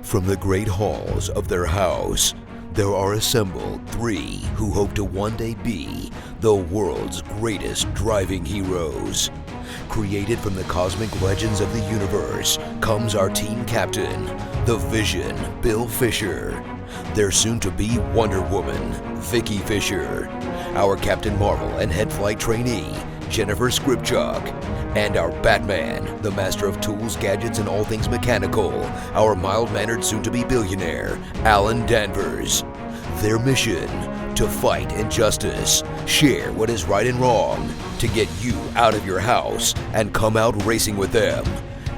From the great halls of their house, there are assembled three who hope to one day be the world's greatest driving heroes. Created from the cosmic legends of the universe comes our team captain, the Vision, Bill Fisher. Their soon-to-be Wonder Woman, Vicky Fisher. Our Captain Marvel and head flight trainee, Jennifer Skripchuk. And our Batman, the master of tools, gadgets, and all things mechanical, our mild-mannered soon-to-be billionaire, Alan Danvers. Their mission, to fight injustice, share what is right and wrong, to get you out of your house and come out racing with them,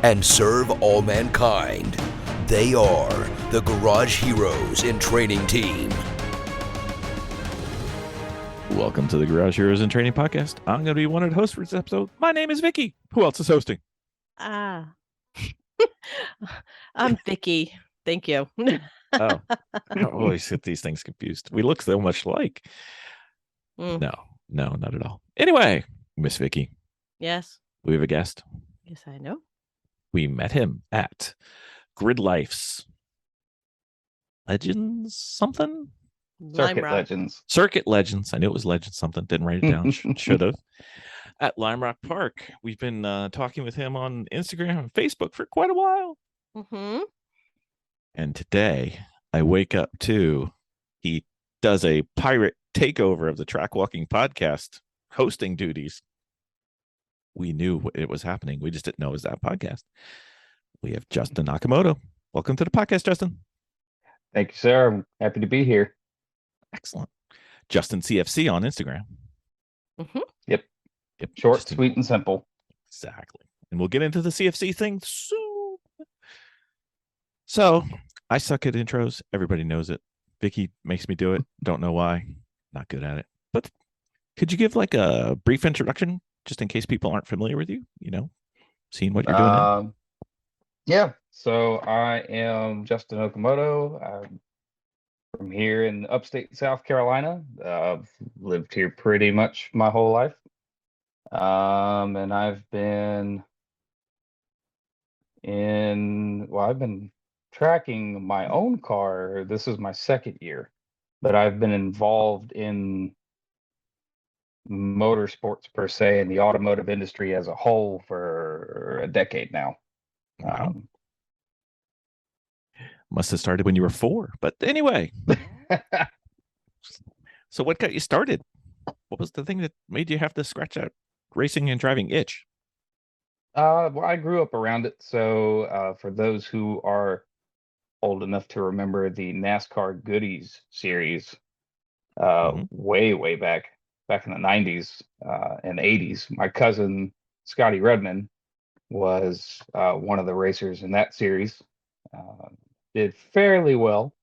and serve all mankind. They are the Garage Heroes in Training Team. Welcome to the Garage Heroes in Training Podcast. I'm going to be one of the hosts for this episode. My name is Vicky. Who else is hosting? I'm Vicky. Thank you. Oh, I always get these things confused. We look so much alike. No, not at all. Anyway, Miss Vicky. Yes. We have a guest. Yes, I know. We met him at GridLife's Legends something? Circuit Legends. Circuit Legends. I knew it was Legends something. Didn't write it down. Should have. At Lime Rock Park. We've been talking with him on Instagram and Facebook for quite a while. Mm-hmm. And today I wake up to he does a pirate takeover of the Track Walking Podcast hosting duties. We knew it was happening. We just didn't know it was that podcast. We have Justin Okamoto. Welcome to the podcast, Justin. Thank you, sir. I'm happy to be here. Excellent. JustinCFC on Instagram. Mm-hmm. Yep. Short, Justin. sweet, and simple. Exactly. And we'll get into the CFC thing soon. So I suck at intros. Everybody knows it. Vicky makes me do it. Don't know why. Not good at it. But could you give like a brief introduction just in case people aren't familiar with you? You know, seeing what you're doing now? Yeah. So I am Justin Okamoto. I'm from here in upstate South Carolina. I've lived here pretty much my whole life. And I've been tracking my own car. This is my second year, but I've been involved in motorsports per se and the automotive industry as a whole for a decade now. Wow. Must have started when you were 4. But anyway. So what got you started? What was the thing that made you have to scratch that racing and driving itch? Well, I grew up around it. So for those who are old enough to remember the NASCAR Goodies series, way back in the 90s and 80s, my cousin Scotty Redman was one of the racers in that series. Did fairly well.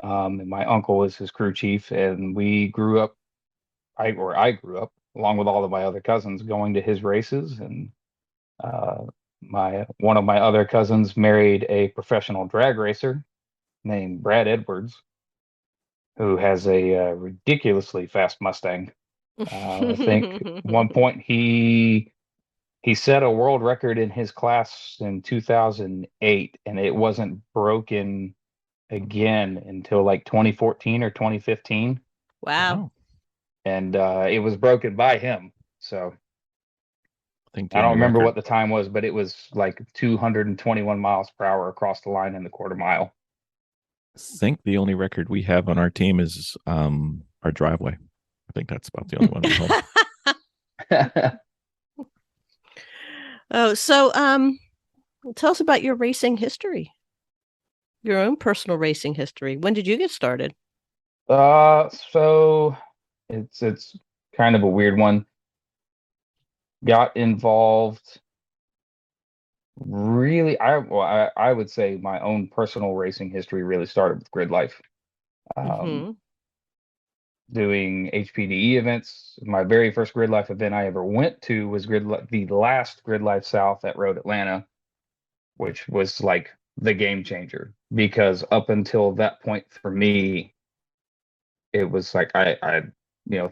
And my uncle was his crew chief, and we grew up, I grew up along with all of my other cousins going to his races. And one of my other cousins married a professional drag racer named Brad Edwards, who has a ridiculously fast Mustang. I think at one point he set a world record in his class in 2008, and it wasn't broken again until like 2014 or 2015. Wow. And it was broken by him. So I don't remember what the time was, but it was like 221 miles per hour across the line in the quarter mile. I think the only record we have on our team is our driveway. I think that's about the only one we hold. Oh, so tell us about your racing history. Your own personal racing history. When did you get started? So it's kind of a weird one. Got involved really, I would say my own personal racing history really started with GridLife. Doing HPDE events. My very first GridLife event I ever went to was the last GridLife South at Road Atlanta, which was like the game changer, because up until that point for me, it was like I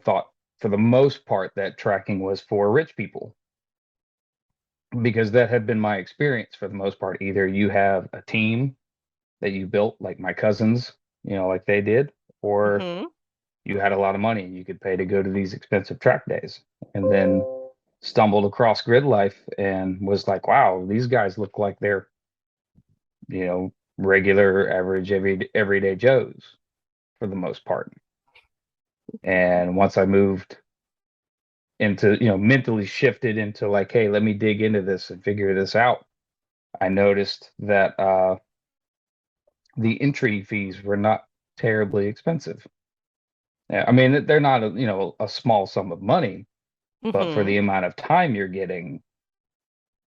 thought for the most part that tracking was for rich people, because that had been my experience for the most part. Either you have a team that you built, like my cousins, like they did, or Hmm. you had a lot of money you could pay to go to these expensive track days. And then stumbled across GridLife and was like, wow, these guys look like they're, regular, average, everyday Joes for the most part. And once I moved into, mentally shifted into like, hey, let me dig into this and figure this out, I noticed that the entry fees were not terribly expensive. Yeah, I mean, they're not a small sum of money, but for Hmm. the amount of time you're getting,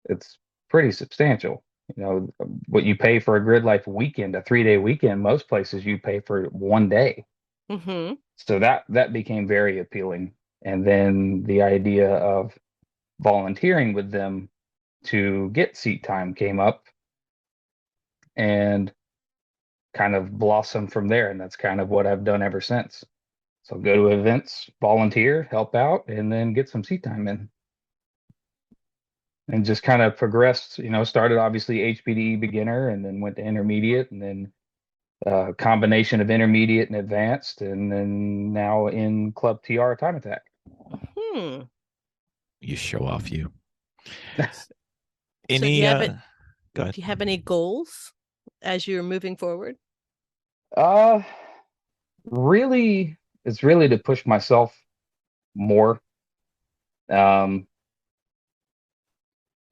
it's pretty substantial. What you pay for a GridLife weekend, a 3-day weekend, most places you pay for one day. Hmm. So that became very appealing. And then the idea of volunteering with them to get seat time came up and kind of blossomed from there. And that's kind of what I've done ever since. So go to events, volunteer, help out, and then get some seat time in. And just kind of progressed, started obviously HPDE beginner and then went to intermediate and then combination of intermediate and advanced, and then now in Club TR Time Attack. Hmm. You show off, you. So do Any you have it? go Do ahead. you have any goals as you're moving forward? Uh, really, it's really to push myself more. Um,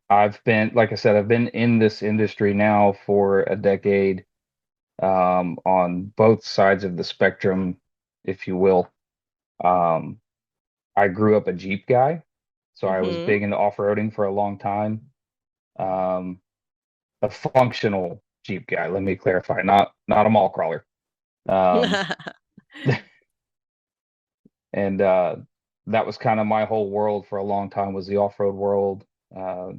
I've been, like I said, I've been in this industry now for a decade, on both sides of the spectrum, if you will. Um, I grew up a Jeep guy, so I was Hmm. big into off-roading for a long time. Um, a functional Jeep guy, let me clarify, not a mall crawler. Um, and that was kind of my whole world for a long time, was the off-road world. Uh,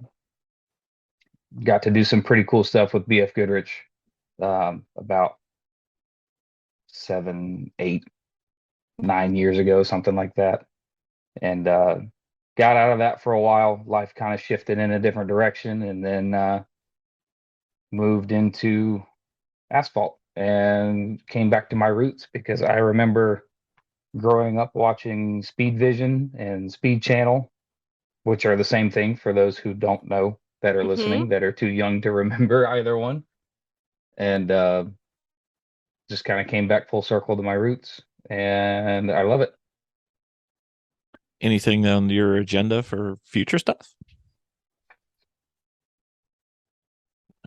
got to do some pretty cool stuff with BF Goodrich, about 7, 8, 9 years ago, something like that. And got out of that for a while. Life kind of shifted in a different direction, and then moved into asphalt and came back to my roots because I remember growing up watching Speed Vision and Speed Channel, which are the same thing for those who don't know that are Hmm. listening, that are too young to remember either one. And just kind of came back full circle to my roots, and I love it. Anything on your agenda for future stuff?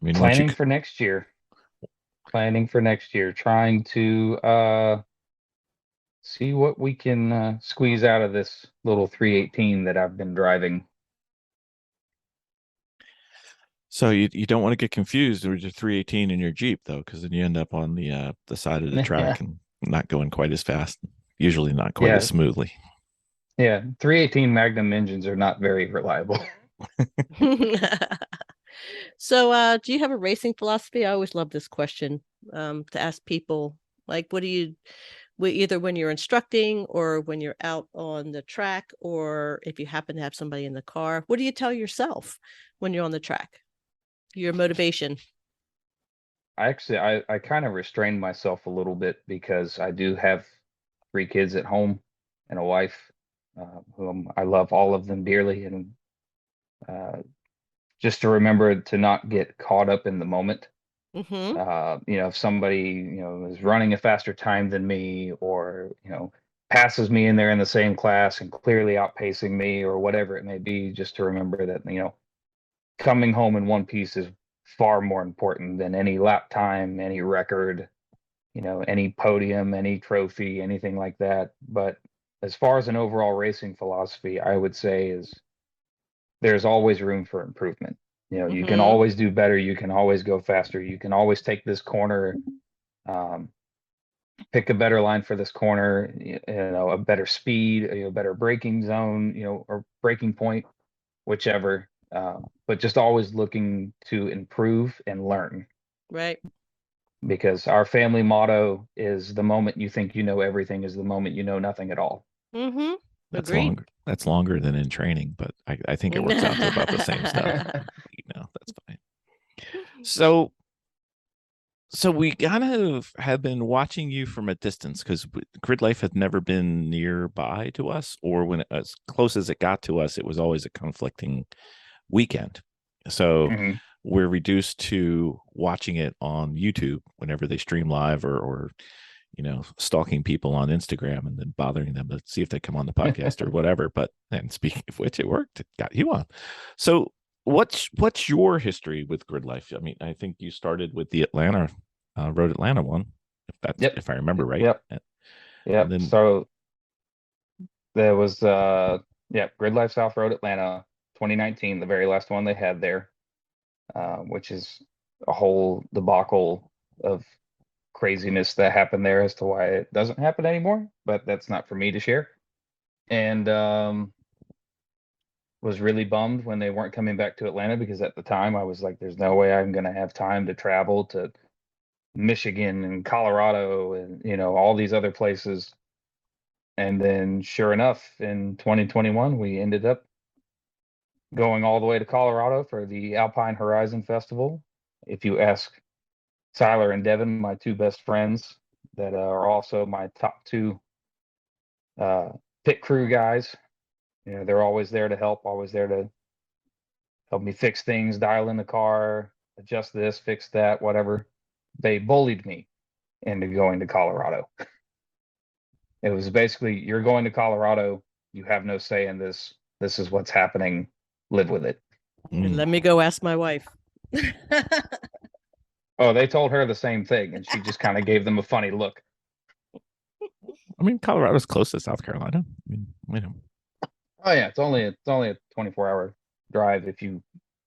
I mean, once you Planning for next year, planning for next year, trying to see what we can squeeze out of this little 318 that I've been driving. so you don't want to get confused with your 318 in your Jeep though, because then you end up on the side of the Yeah, track and not going quite as fast, usually not quite as yeah, smoothly. yeah. 318 Magnum engines are not very reliable. So, do you have a racing philosophy? I always love this question, to ask people. Like, what do you, either when you're instructing or when you're out on the track, or if you happen to have somebody in the car, what do you tell yourself when you're on the track? Your motivation. I kind of restrained myself a little bit because I do have 3 kids at home and a wife, whom I love all of them dearly, and uh, just to remember to not get caught up in the moment. Mm-hmm. If somebody, is running a faster time than me, or, passes me and they're in the same class and clearly outpacing me, or whatever it may be, just to remember that, coming home in one piece is far more important than any lap time, any record, any podium, any trophy, anything like that. But as far as an overall racing philosophy, I would say is there's always room for improvement. You can Mm-hmm. always do better. You can always go faster. You can always take this corner, um, pick a better line for this corner, a better speed, better braking zone, or braking point, whichever. But just always looking to improve and learn, Right. because our family motto is the moment you think you know everything is the moment you know nothing at all. Mm-hmm. That's Agreed. longer. That's longer than in training, but I think it works out to about the same stuff. That's fine. So So we kind of have been watching you from a distance because GridLife had never been nearby to us, or when as close as it got to us, it was always a conflicting weekend. So Mhm. we're reduced to watching it on YouTube whenever they stream live, or stalking people on Instagram and then bothering them to see if they come on the podcast or whatever. But and speaking of which, it worked. It got you on. So what's your history with GridLife? I mean, I think you started with the Atlanta Road Atlanta one, Yep. if I remember right. Yep. And Yep. then So there was GridLife South Road Atlanta 2019, the very last one they had there, which is a whole debacle of craziness that happened there as to why it doesn't happen anymore, but that's not for me to share. And was really bummed when they weren't coming back to Atlanta, because at the time I was like, there's no way I'm going to have time to travel to Michigan and Colorado and all these other places. And then sure enough, in 2021 we ended up going all the way to Colorado for the Alpine Horizon Festival. If you ask Tyler and Devin, my two best friends that are also my top two pit crew guys, they're always there to help, always there to help me fix things, dial in the car, adjust this, fix that, whatever. They bullied me into going to Colorado. It was basically, you're going to Colorado, you have no say in this. This is what's happening. Live with it. Let me go ask my wife. Oh, they told her the same thing, and she just kind of gave them a funny look. I mean, Colorado's close to South Carolina. I mean, Oh yeah, it's only a 24-hour drive if you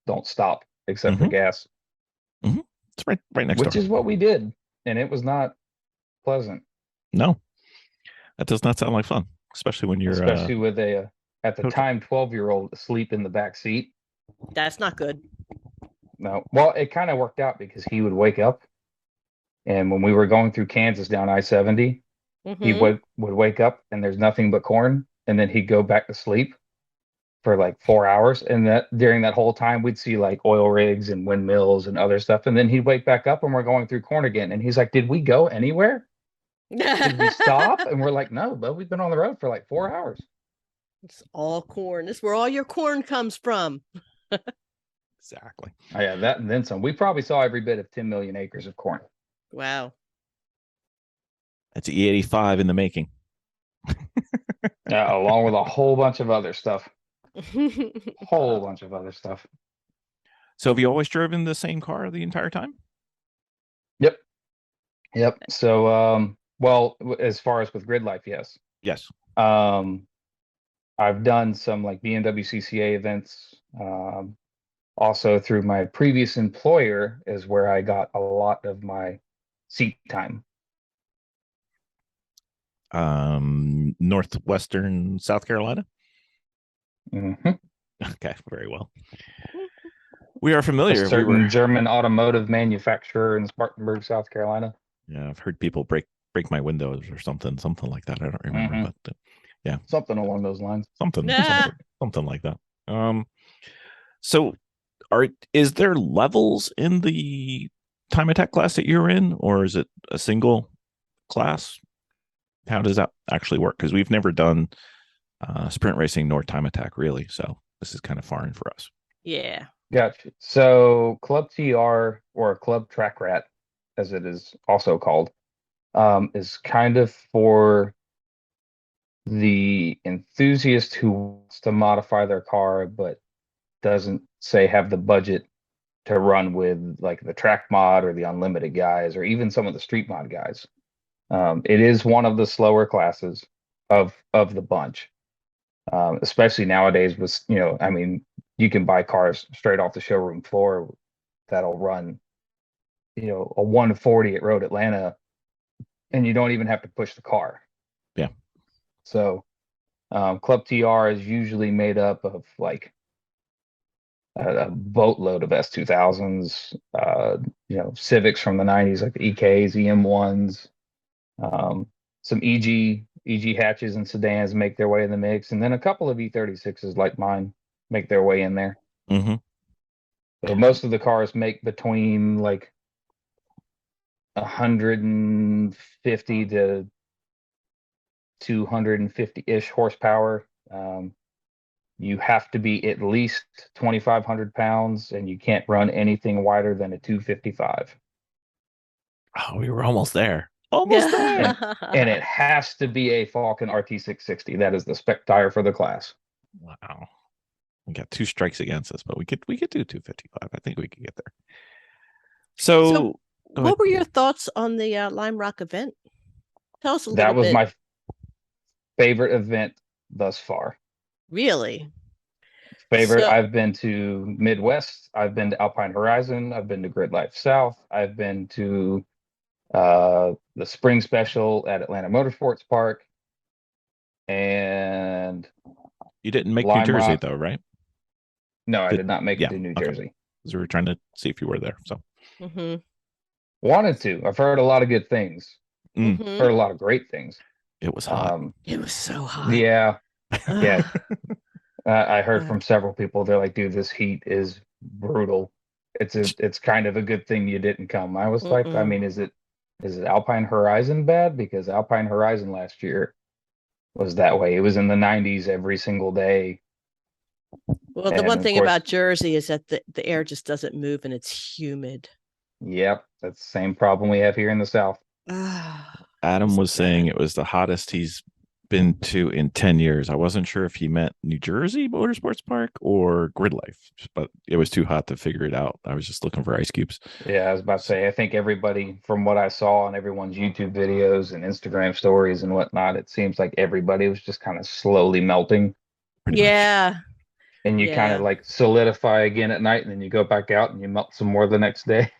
don't stop, except for gas. It's right next Which door. is what we did, and it was not pleasant. No, that does not sound like fun, especially when you're especially with a at the time 12-year-old asleep in the back seat. That's not good. No, well, it kind of worked out because he would wake up, and when we were going through Kansas down I-70, he would wake up and there's nothing but corn, and then he'd go back to sleep for like 4 hours, and that during that whole time we'd see like oil rigs and windmills and other stuff, and then he'd wake back up and we're going through corn again, and he's like, did we go anywhere? Did we stop? And we're like, no, but we've been on the road for like 4 hours. It's all corn. This is where all your corn comes from. Exactly. Oh, yeah, that and then some. We probably saw every bit of 10 million acres of corn. Wow. That's E85 in the making. Along with a whole bunch of other stuff. Whole bunch of other stuff. So have you always driven the same car the entire time? Yep. So, well, as far as with GridLife, yes. Yes. I've done some like BMW CCA events. Also through my previous employer is where I got a lot of my seat time. Northwestern South Carolina. Mm-hmm. Okay, very well. We are familiar. A certain German automotive manufacturer in Spartanburg, South Carolina. Yeah, I've heard people break my windows or something like that. I don't remember, but yeah, something along those lines. Something like that. So is there levels in the time attack class that you're in, or is it a single class? How does that actually work? Because we've never done sprint racing nor time attack really, so this is kind of foreign for us. Yeah. Gotcha. So Club TR, or Club Track Rat, as it is also called, is kind of for the enthusiast who wants to modify their car but doesn't have the budget to run with like the track mod or the unlimited guys or even some of the street mod guys. It is one of the slower classes of the bunch, especially nowadays with, I mean, you can buy cars straight off the showroom floor that'll run, a 140 at Road Atlanta, and you don't even have to push the car. Yeah. So Club TR is usually made up of like a boatload of S2000s, Civics from the 90s, like the EKs, EM1s, some EG hatches and sedans make their way in the mix, and then a couple of E36s like mine make their way in there. Mm-hmm. So most of the cars make between like 150 to 250-ish horsepower. You have to be at least 2,500 pounds, and you can't run anything wider than a 255. Oh, we were almost there. Almost there. And it has to be a Falcon RT660. That is the spec tire for the class. Wow. We got 2 strikes against us, but we could do 255. I think we could get there. So, what were your thoughts on the Lime Rock event? Tell us a little That was bit. my favorite event thus far. Really? Favorite. So- I've been to Midwest. I've been to Alpine Horizon. I've been to GridLife South. I've been to the spring special at Atlanta Motorsports Park. And you didn't make Lime New Jersey Rock. though, right? No, I did not make it yeah, to New okay. Jersey. Because we were trying to see if you were there. So Wanted to. I've heard a lot of good things. Heard a lot of great things. It was hot. It was so hot. Yeah. Yeah. Ugh. I heard from several people. They're like, dude, this heat is brutal. It's kind of a good thing you didn't come. I was like, I mean, is it Alpine Horizon bad? Because Alpine Horizon last year was that way. It was in the 90s every single day. Well, the one thing about Jersey is that the air just doesn't move and it's humid. Yep, that's the same problem we have here in the South. Adam was saying it was the hottest he's been to in 10 years. I wasn't sure if he meant New Jersey Motorsports Park or GridLife, but it was too hot to figure it out. I was just looking for ice cubes. Yeah, I was about to say, I think everybody, from what I saw on everyone's YouTube videos and Instagram stories and whatnot, it seems like everybody was just kind of slowly melting. Yeah. And you kind of like solidify again at night, and then you go back out and you melt some more the next day.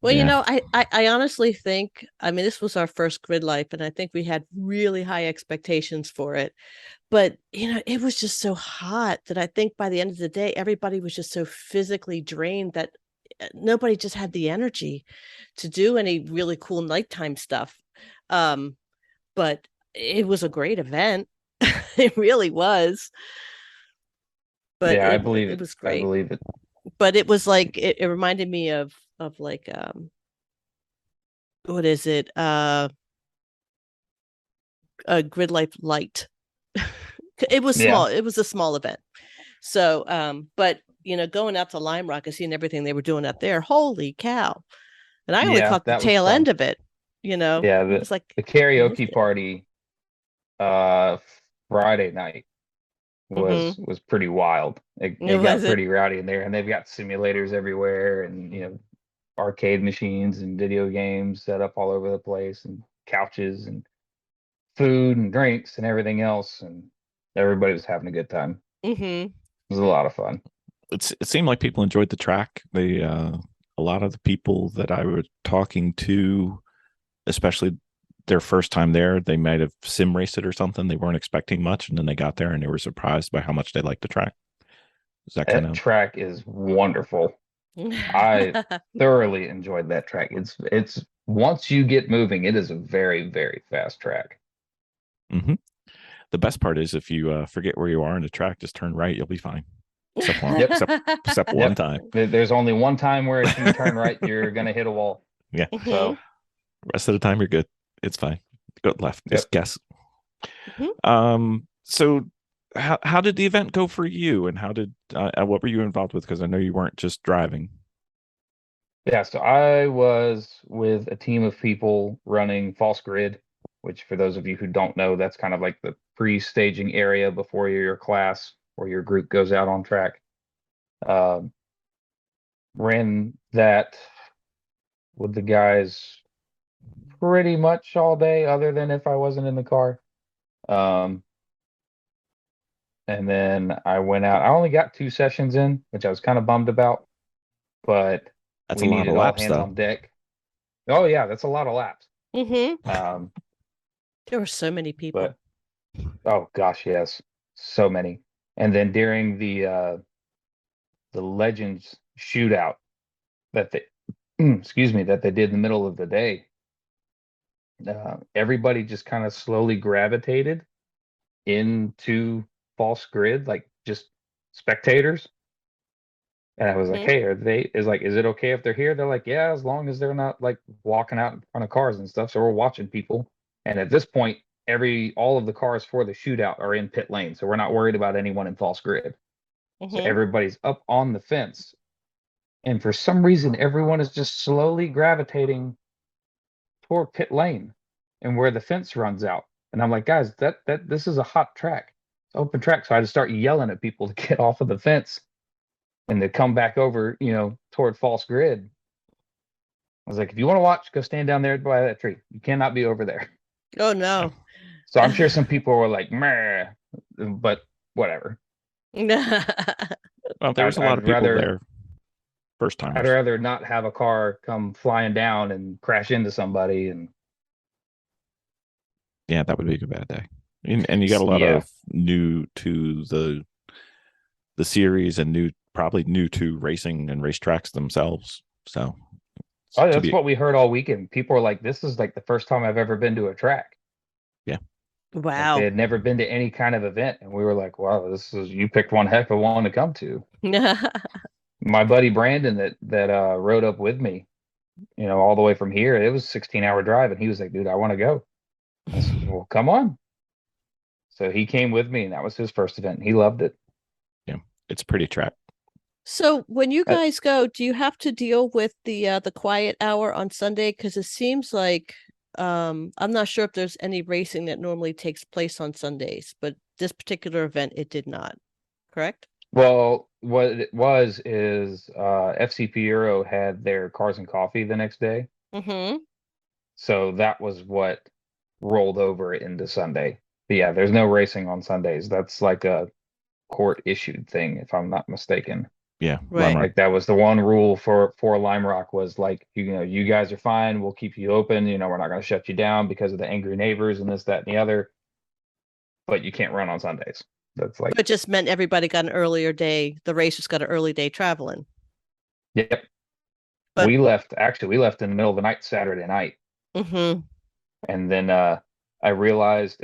Well, you know, I honestly think, I mean, this was our first GridLife, and I think we had really high expectations for it. But, you know, it was just so hot that I think by the end of the day, everybody was just so physically drained that nobody just had the energy to do any really cool nighttime stuff. But it was a great event. It really was. But yeah, I believe it was great. I believe it. But it was like it reminded me of like what is it? A GridLife Light. It was small. It was a small event. So but you know, going out to Lime Rock and seeing everything they were doing up there, holy cow. And I only caught the tail end of it, you know. Yeah, it was like the karaoke party Friday night was pretty wild. It got pretty rowdy in there, and they've got simulators everywhere, and you know, arcade machines and video games set up all over the place, and couches and food and drinks and everything else, and everybody was having a good time. It was a lot of fun. It seemed like people enjoyed the track. They a lot of the people that I was talking to, especially their first time there, they might have sim raced it or something. They weren't expecting much, and then they got there and they were surprised by how much they liked the track. Is that kind of track is wonderful. I thoroughly enjoyed that track. It's once you get moving, it is a very, very fast track. The best part is if you forget where you are in the track, just turn right, you'll be fine. Except one time. There's only one time where if you turn right, you're gonna hit a wall. Yeah. So rest of the time you're good. It's fine. Go left. Just guess. So how did the event go for you, and how did what were you involved with? Because I know you weren't just driving. Yeah, so I was with a team of people running false grid, which for those of you who don't know, that's kind of like the pre-staging area before your class or your group goes out on track. Ran that with the guys pretty much all day, other than if I wasn't in the car. And then I went out. I only got 2 sessions in, which I was kind of bummed about, but that's we a lot needed of laps, all hands though. on deck. Oh yeah, that's a lot of laps. There were so many people. But, oh gosh, yes, so many. And then during the Legends shootout that they excuse me, that they did in the middle of the day, everybody just kind of slowly gravitated into false grid, like just spectators. And I was like, Mhm. hey, is it okay if they're here? They're like, yeah, as long as they're not like walking out in front of cars and stuff. So we're watching people. And at this point, all of the cars for the shootout are in pit lane. So we're not worried about anyone in false grid. So Mhm. everybody's up on the fence. And for some reason, everyone is just slowly gravitating toward pit lane and where the fence runs out. And I'm like, guys, this is a hot track. It's open track. So I had to start yelling at people to get off of the fence and to come back over, toward false grid. I was like, if you want to watch, go stand down there by that tree. You cannot be over there. Oh no. So I'm sure some people were like, meh, but whatever. Well, there was I'd, a lot I'd of people rather there, first I'd timers. rather not have a car come flying down and crash into somebody. And Yeah, that would be a bad day. And you got a lot yeah, of new to the series and probably new to racing and racetracks themselves. So oh, to that's be, what we heard all weekend. People were like, this is like the first time I've ever been to a track. yeah, Like they Wow. had never been to any kind of event. And we were like, wow, you picked one heck of one to come to. My buddy Brandon that rode up with me, all the way from here, it was a 16-hour drive. And he was like, dude, I want to go. I said, well, come on. So he came with me and that was his first event. He loved it. yeah, it's a pretty track. So when you Uh, guys go, do you have to deal with the quiet hour on Sunday? Because it seems like I'm not sure if there's any racing that normally takes place on Sundays, but this particular event it did not. Correct? Well, what it was is FCP Euro had their Cars and Coffee the next day. Mm-hmm. So that was what rolled over into Sunday. But yeah, there's no racing on Sundays. That's like a court issued thing, if I'm not mistaken. Yeah, Lime Right. Rock. Like that was the one rule for Lime Rock was like, you guys are fine. We'll keep you open. We're not going to shut you down because of the angry neighbors and this, that, and the other. But you can't run on Sundays. That's like, But it just meant everybody got an earlier day. The racers got an early day traveling. yep. But We left in the middle of the night Saturday night. mm-hmm. And then I realized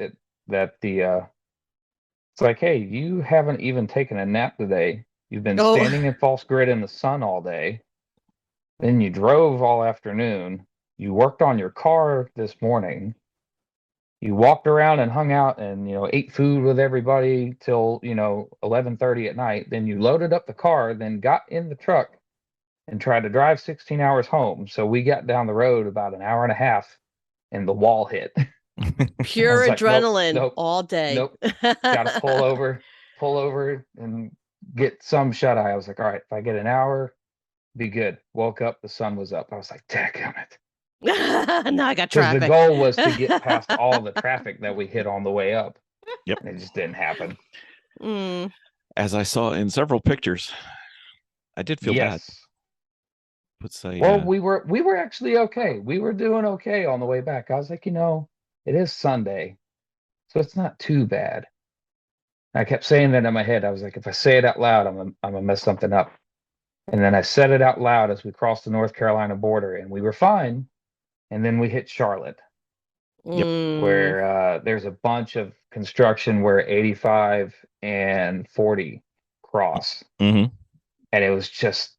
that it's like, hey, you haven't even taken a nap today. You've been Oh, standing in false grid in the sun all day. Then you drove all afternoon. You worked on your car this morning. You walked around and hung out and ate food with everybody till 11:30 at night. Then you loaded up the car, then got in the truck and tried to drive 16 hours home. So we got down the road about an hour and a half and the wall hit. I pure was like, nope, adrenaline nope, all day. nope. Got to pull over and get some shut eye. I was like, all right, if I get an hour, be good. Woke up, the sun was up. I was like, dadgummit. Now I got Because the traffic. goal was to get past all the traffic that we hit on the way up. Yep. And it just didn't happen. Mm. As I saw in several pictures, I did feel bad. Yes. Let's say, Well, we were actually okay. We were doing okay on the way back. I was like, it is Sunday, so it's not too bad. I kept saying that in my head. I was like, if I say it out loud, I'm gonna mess something up. And then I said it out loud as we crossed the North Carolina border, and we were fine. And then we hit Charlotte, Yep. Mm. where there's a bunch of construction where 85 and 40 cross, hmm and it was just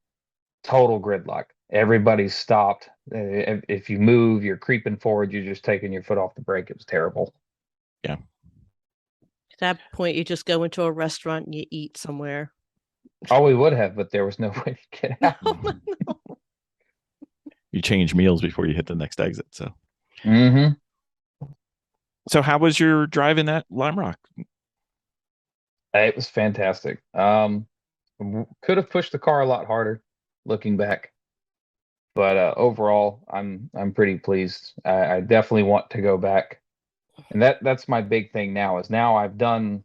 total gridlock. Everybody stopped. If you move, you're creeping forward. You're just taking your foot off the brake. It was terrible. yeah. At that point, you just go into a restaurant and you eat somewhere. Oh, we would have, but there was no way to get out. You change meals before you hit the next exit. So Mm-hmm. so how was your drive in that Lime Rock? It was fantastic. Could have pushed the car a lot harder, looking back, but overall, I'm pretty pleased. I definitely want to go back, and that's my big thing now. Is now I've done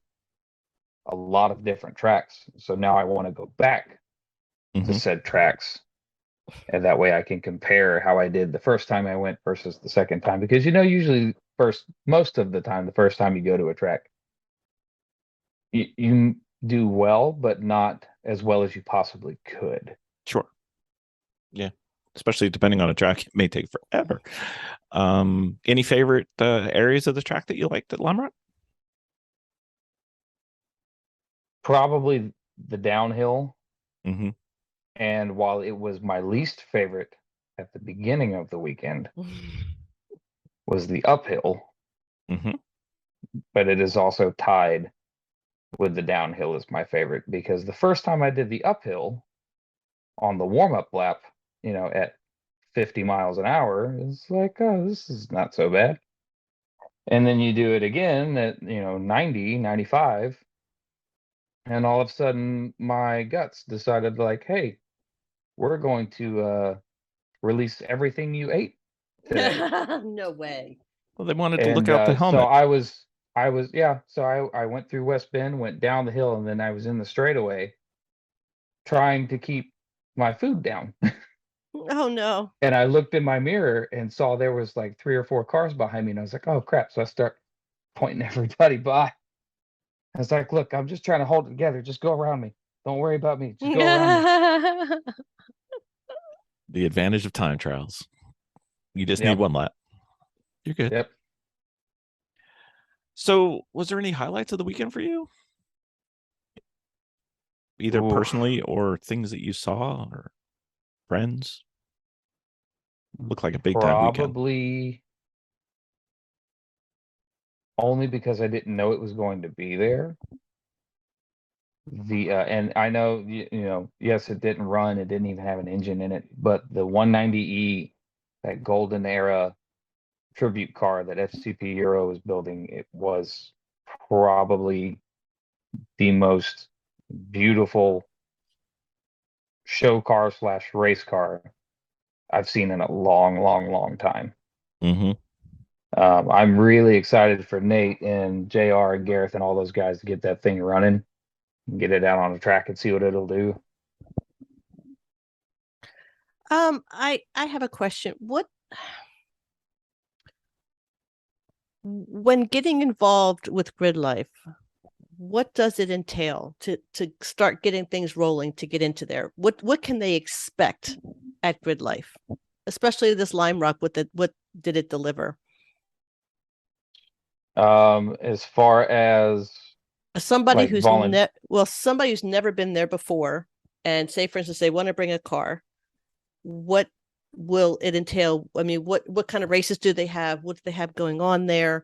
a lot of different tracks, so now I want to go back to Mhm. said tracks, and that way I can compare how I did the first time I went versus the second time. Because usually most of the time, the first time you go to a track, you do well, but not as well as you possibly could. Sure. Yeah. Especially depending on a track, it may take forever. Any favorite areas of the track that you liked at Lime Rock? Probably the downhill. Mm-hmm. And while it was my least favorite at the beginning of the weekend, was the uphill, Mm-hmm. but it is also tied with the downhill as my favorite, because the first time I did the uphill on the warm-up lap, at 50 miles an hour, it's like, oh, this is not so bad. And then you do it again at, 90, 95, and all of a sudden my guts decided, like, hey, we're going to release everything you ate today. No way. Well, they wanted to look And out the so helmet. I went through West Bend, went down the hill, and then I was in the straightaway trying to keep my food down. Oh no. And I looked in my mirror and saw there was like 3 or 4 cars behind me, and I was like, oh crap. So I start pointing everybody by. I was like, look, I'm just trying to hold it together. Just go around me. Don't worry about me. Just go around me. The advantage of time trials. You just need Yep. one lap. You're good. Yep. So, was there any highlights of the weekend for you? Either Oof. personally or things that you saw or friends? Looked like a big time weekend. Probably only because I didn't know it was going to be there. And I know, yes, it didn't run. It didn't even have an engine in it, but the 190E, that golden era tribute car that FCP Euro was building, it was probably the most beautiful show car / race car I've seen in a long, long, long time. Mm-hmm. I'm really excited for Nate and JR and Gareth and all those guys to get that thing running and get it out on the track and see what it'll do. I have a question. When getting involved with GridLife, what does it entail to start getting things rolling, to get into there? What can they expect at GridLife, especially this Lime Rock? What did it deliver? As far as Somebody like who's somebody who's never been there before, and say, for instance, they want to bring a car, what will it entail? I mean, what kind of races do they have? What do they have going on there?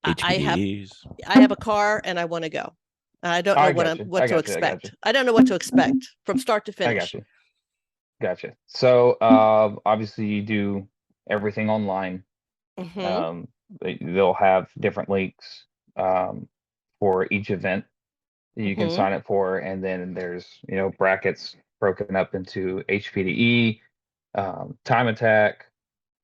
HPDEs. I have a car and I want to go. I don't know what to expect. I don't know what to expect from start to finish. Gotcha. So obviously you do everything online. Mm-hmm. They'll have different links for each event that you can Mm-hmm. sign up for, and then there's brackets broken up into HPDE, Time Attack,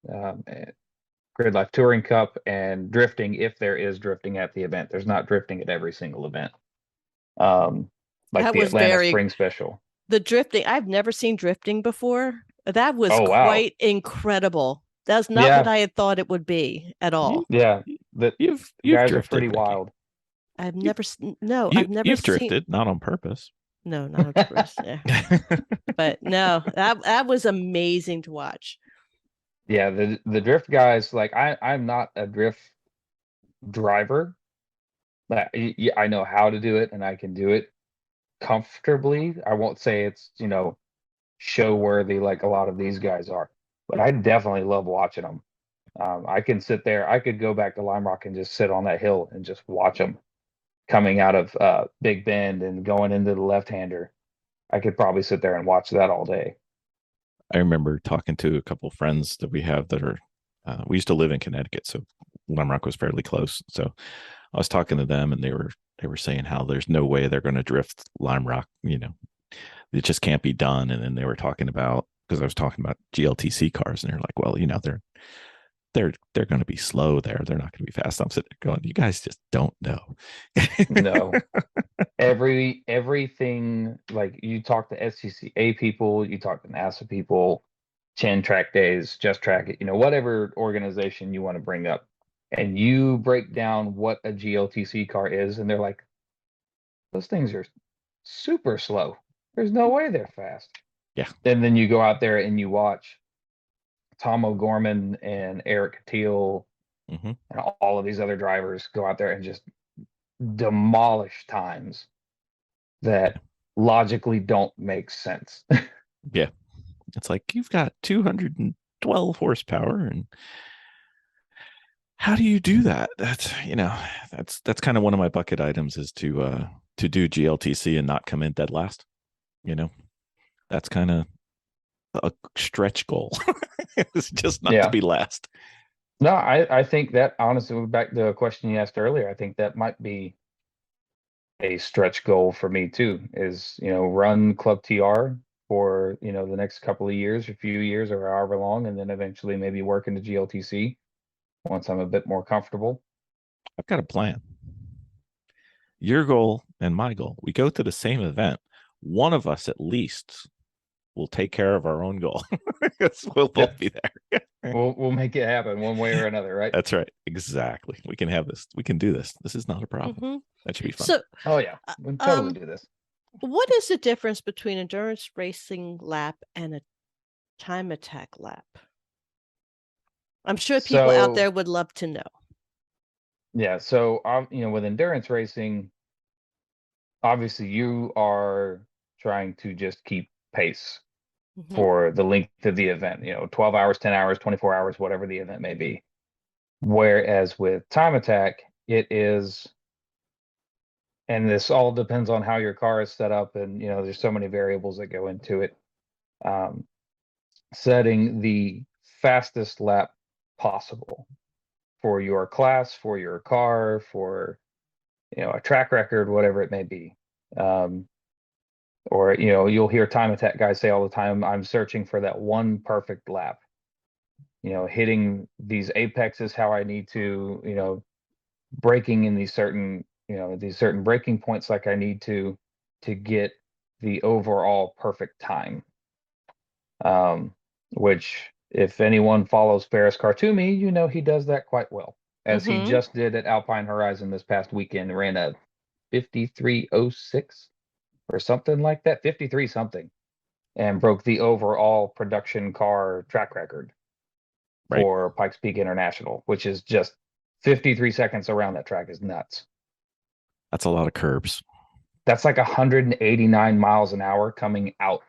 GridLife Touring Cup, and drifting, if there is drifting at the event. There's not drifting at every single event. Like That the was Atlanta Spring Special. The drifting, I've never seen drifting before. That was wow. incredible. That's not what I had thought it would be at all. Yeah, the You've guys drifted, are pretty Vicky. wild. I've never seen. Drifted, not on purpose. No, not on purpose. Yeah. But no, that was amazing to watch. Yeah, the drift guys, like I'm not a drift driver. But I know how to do it and I can do it comfortably. I won't say it's, show worthy like a lot of these guys are, but I definitely love watching them. I can sit there. I could go back to Lime Rock and just sit on that hill and just watch them coming out of Big Bend and going into the left-hander. I could probably sit there and watch that all day. I remember talking to a couple of friends that we have that are, we used to live in Connecticut, so Lime Rock was fairly close. So I was talking to them, and they were saying how there's no way they're going to drift Lime Rock. It just can't be done. And then they were talking about, because I was talking about GLTC cars, and they're like, well, they're going to be slow there. They're not going to be fast. I'm sitting there going, you guys just don't know. No. Everything, like you talk to SCCA people, you talk to NASA people, Chin Track Days, Just Track It, whatever organization you want to bring up, and you break down what a GLTC car is, and they're like, those things are super slow. There's no way they're fast. Yeah. And then you go out there and you watch Tom O'Gorman and Eric Teal mm-hmm. and all of these other drivers go out there and just demolish times that logically don't make sense. Yeah. It's like you've got 212 horsepower, and how do you do that? That's that's kind of one of my bucket items, is to do GLTC and not come in dead last. That's kind of a stretch goal. It's just not to Yeah. be last. No, I think that, honestly, back to a question you asked earlier, I think that might be a stretch goal for me too, is, run Club TR for, the next couple of years, or few years, or however long, and then eventually maybe work into GLTC once I'm a bit more comfortable. I've got a plan. Your goal and my goal, we go to the same event. One of us at least will take care of our own goal. We'll both Yep. be there. We'll make it happen one way or another, right? That's right. Exactly. We can have this. We can do this. This is not a problem. Mhm. That should be fun. So, Oh yeah, we can totally do this. what is the difference between endurance racing lap and a time attack lap? I'm sure people out So, there would love to know. yeah, so with endurance racing, obviously you are trying to just keep pace Mhm. for the length of the event, 12 hours, 10 hours, 24 hours, whatever the event may be. Whereas with time attack, it is, and this all depends on how your car is set up, and there's so many variables that go into it. Setting the fastest lap possible for your class, for your car, for a track record, whatever it may be. Or you'll hear time attack guys say all the time, I'm searching for that one perfect lap. Hitting these apexes how I need to, braking in these certain braking points like I need to get the overall perfect time. Which, if anyone follows Ferris Kartoumi, he does that quite well, as he Mhm. just did at Alpine Horizon this past weekend. Ran a 53:06 or something like that, 53 something, and broke the overall production car track record Right. for Pikes Peak International, which is just 53 seconds around that track is nuts. That's a lot of curbs. That's like 189 miles an hour coming out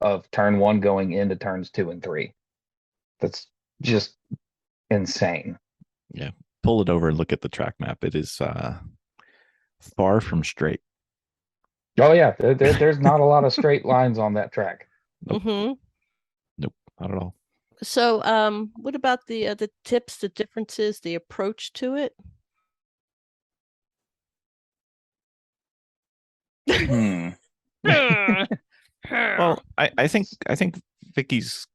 of turn 1 going into turns 2 and 3. That's just insane. Yeah. Pull it over and look at the track map. It is far from straight. Oh yeah, there's not a lot of straight lines on that track. Nope. Mhm. Nope, not at all. So, what about the tips, the differences, the approach to it? Well, I think Vicky's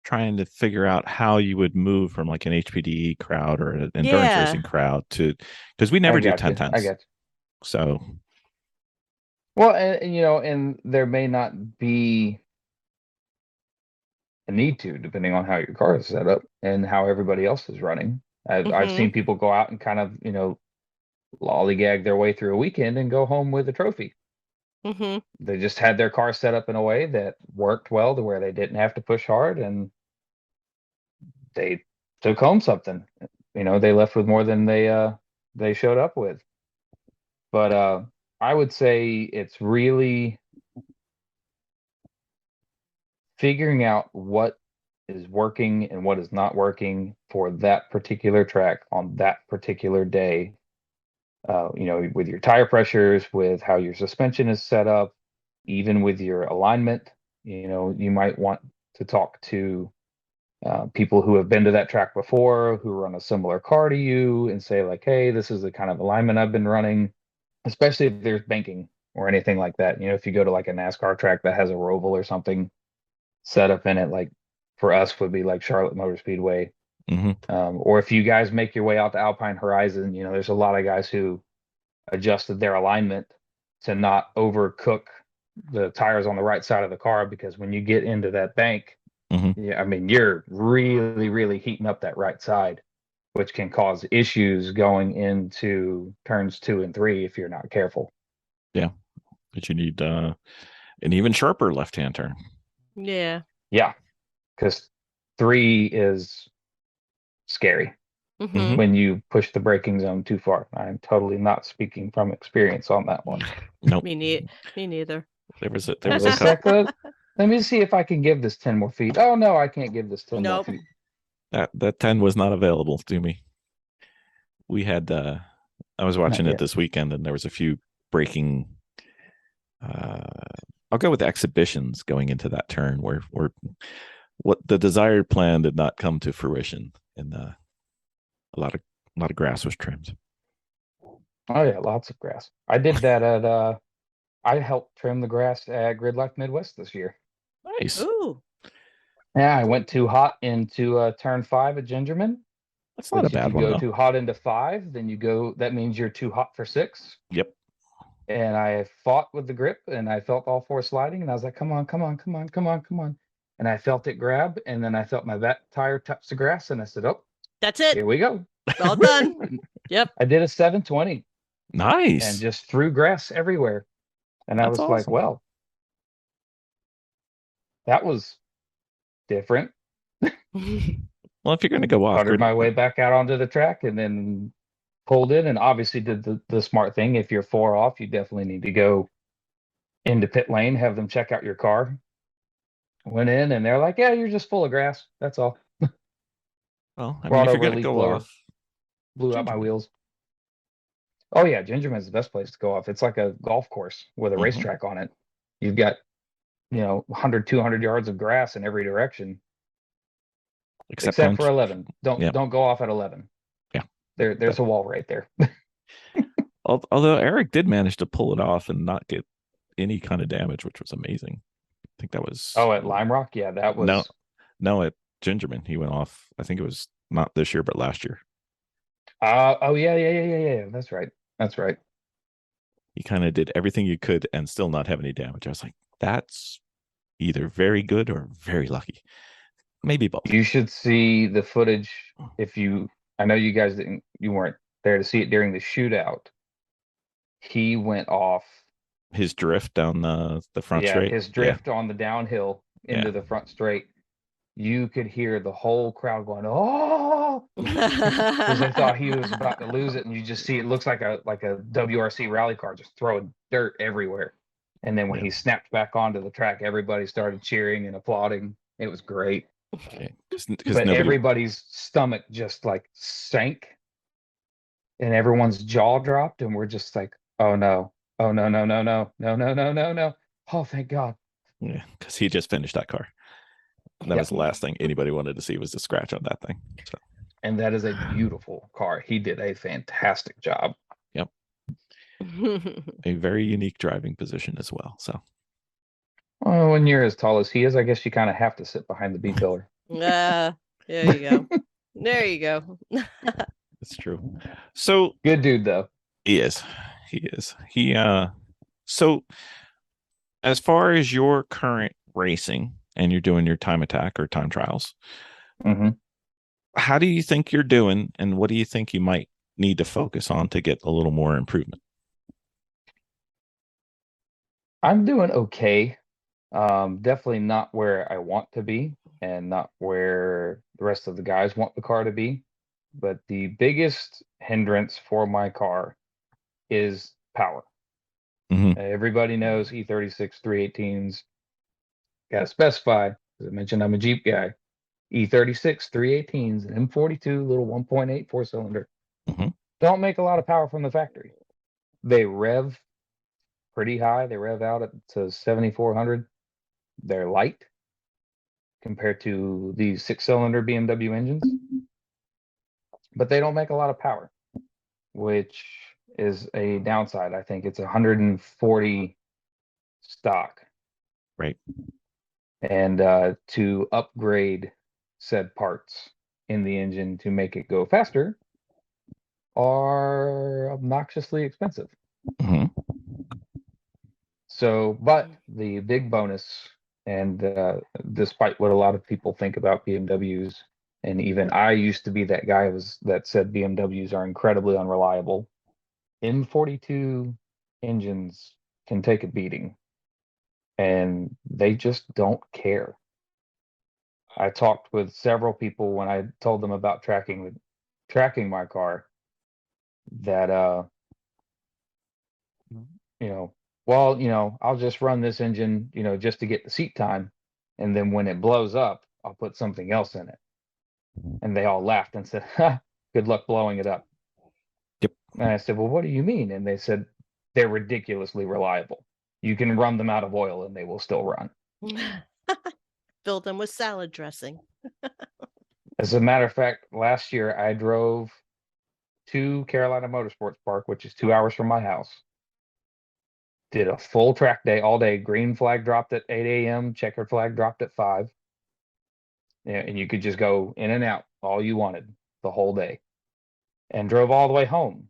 trying to figure out how you would move from like an HPDE crowd or an endurance Yeah. racing crowd to, because we never do I 10-10s. got you. So, Well, and there may not be a need to, depending on how your car is set up and how everybody else is running. I've seen people go out and kind of, lollygag their way through a weekend and go home with a trophy. Mhm. They just had their car set up in a way that worked well to where they didn't have to push hard, and they took home something. They left with more than they showed up with. But I would say it's really figuring out what is working and what is not working for that particular track on that particular day. With your tire pressures, with how your suspension is set up, even with your alignment. You might want to talk to people who have been to that track before, who run a similar car to you, and say like, hey, this is the kind of alignment I've been running, especially if there's banking or anything like that. If you go to like a NASCAR track that has a roval or something set up in it, like for us would be like Charlotte Motor Speedway. Or if you guys make your way out to Alpine Horizon, there's a lot of guys who adjusted their alignment to not overcook the tires on the right side of the car, because when you get into that bank, yeah, I mean, you're really, really heating up that right side, which can cause issues going into turns 2 and 3 if you're not careful. Yeah, but you need an even sharper left-hand turn. Yeah. Yeah, because 3 is scary. Mhm. when you push the braking zone too far. I'm totally not speaking from experience on that one. Nope. Me neither. There was Let a me couple. let me see if I can give this 10 more feet. Oh no, I can't give this 10 more Nope. feet. That 10 was not available to me. We had I was watching Not it yet. this weekend, and there was a few braking. I'll go with exhibitions going into that turn where what the desired plan did not come to fruition, and a lot of grass was trimmed. Oh yeah, lots of grass. I did that at I helped trim the grass at GridLife Midwest this year. Nice. Ooh. Yeah, I went too hot into turn 5 at Gingerman, That's not a which if bad you one go though. too hot into 5, then that means you're too hot for 6. Yep. And I fought with the grip and I felt all 4 sliding and I was like, come on, come on, come on, come on, come on. And I felt it grab and then I felt my back tire touch the grass and I said, oh, That's it. here we go. All done. Yep. I did a 720 and Nice. just threw grass everywhere. And I That's was like, awesome. well, that was different. Well, if you're going to go off Puttered grid, my way back out onto the track and then pulled in and obviously did the smart thing. If you're 4 off, you definitely need to go into pit lane, have them check out your car. Went in and they're like, yeah, you're just full of grass. That's all. well, I mean, Brought if you're over a going to leaf go blower, off, blew out my Gingerman. wheels. Oh yeah, Gingerman's the best place to go off. It's like a golf course with a Mhm. racetrack on it. You've got, 100, 200 yards of grass in every direction, except except on, for 11. yeah, Don't go off at 11. yeah. There's a wall right there. Although Eric did manage to pull it off and not get any kind of damage, which was amazing. I think that was Oh, at Lime Rock, yeah, that no, was. no, at Gingerman he went off. I think it was not this year, but last year. Oh yeah. That's right. That's right. He kind of did everything you could and still not have any damage. I was like, that's either very good or very lucky. Maybe both. You should see the footage if you. I know you guys you weren't there to see it during the shootout. He went off. His drift down the front Yeah, straight. his Yeah, drift on the downhill into yeah. the front straight. You could hear the whole crowd going, "Oh!" because they thought he was about to lose it, and you just see it looks like a WRC rally car just throwing dirt everywhere. And then when Yeah. he snapped back onto the track, everybody started cheering and applauding. It was great. Because But nobody. everybody's stomach just like sank and everyone's jaw dropped and we're just like, oh no, oh no, no, no, no, no, no, no, no, no. Oh, thank God. Yeah, because he just finished that car. That Yep. was the last thing anybody wanted to see was the scratch on that thing. So And that is a beautiful car. He did a fantastic job. a very unique driving position as well. So Well, when you're as tall as he is, I guess you kind of have to sit behind the B pillar. There you go. There you go. it's true. So Good dude though. he is. He is. So as far as your current racing and you're doing your time attack or time trials, hmm how do you think you're doing and what do you think you might need to focus on to get a little more improvement? I'm doing okay. Definitely not where I want to be and not where the rest of the guys want the car to be. But the biggest hindrance for my car is power. Mhm. Everybody knows E36 318s. Got to specify, as I mentioned, I'm a Jeep guy. E36 318s, and M42 little 1.8 4-cylinder. Mhm. Don't make a lot of power from the factory. They rev pretty high. They rev out to 7,400. They're light compared to the 6-cylinder BMW engines, but they don't make a lot of power, which is a downside. I think it's 140 stock. Right. And to upgrade said parts in the engine to make it go faster are obnoxiously expensive. Mhm. So, but the big bonus, and despite what a lot of people think about BMWs, and even I used to be that guy that said BMWs are incredibly unreliable. M42 engines can take a beating, and they just don't care. I talked with several people when I told them about tracking tracking my car that I'll just run this engine, just to get the seat time, and then when it blows up, I'll put something else in it. And they all laughed and said, ha, good luck blowing it up. Yep. And I said, well, what do you mean? And they said, they're ridiculously reliable. You can run them out of oil and they will still run. Fill them with salad dressing. As a matter of fact, last year I drove to Carolina Motorsports Park, which is 2 hours from my house. Did a full track day all day. Green flag dropped at 8 a.m. Checkered flag dropped at 5. Yeah, and you could just go in and out all you wanted the whole day. And drove all the way home.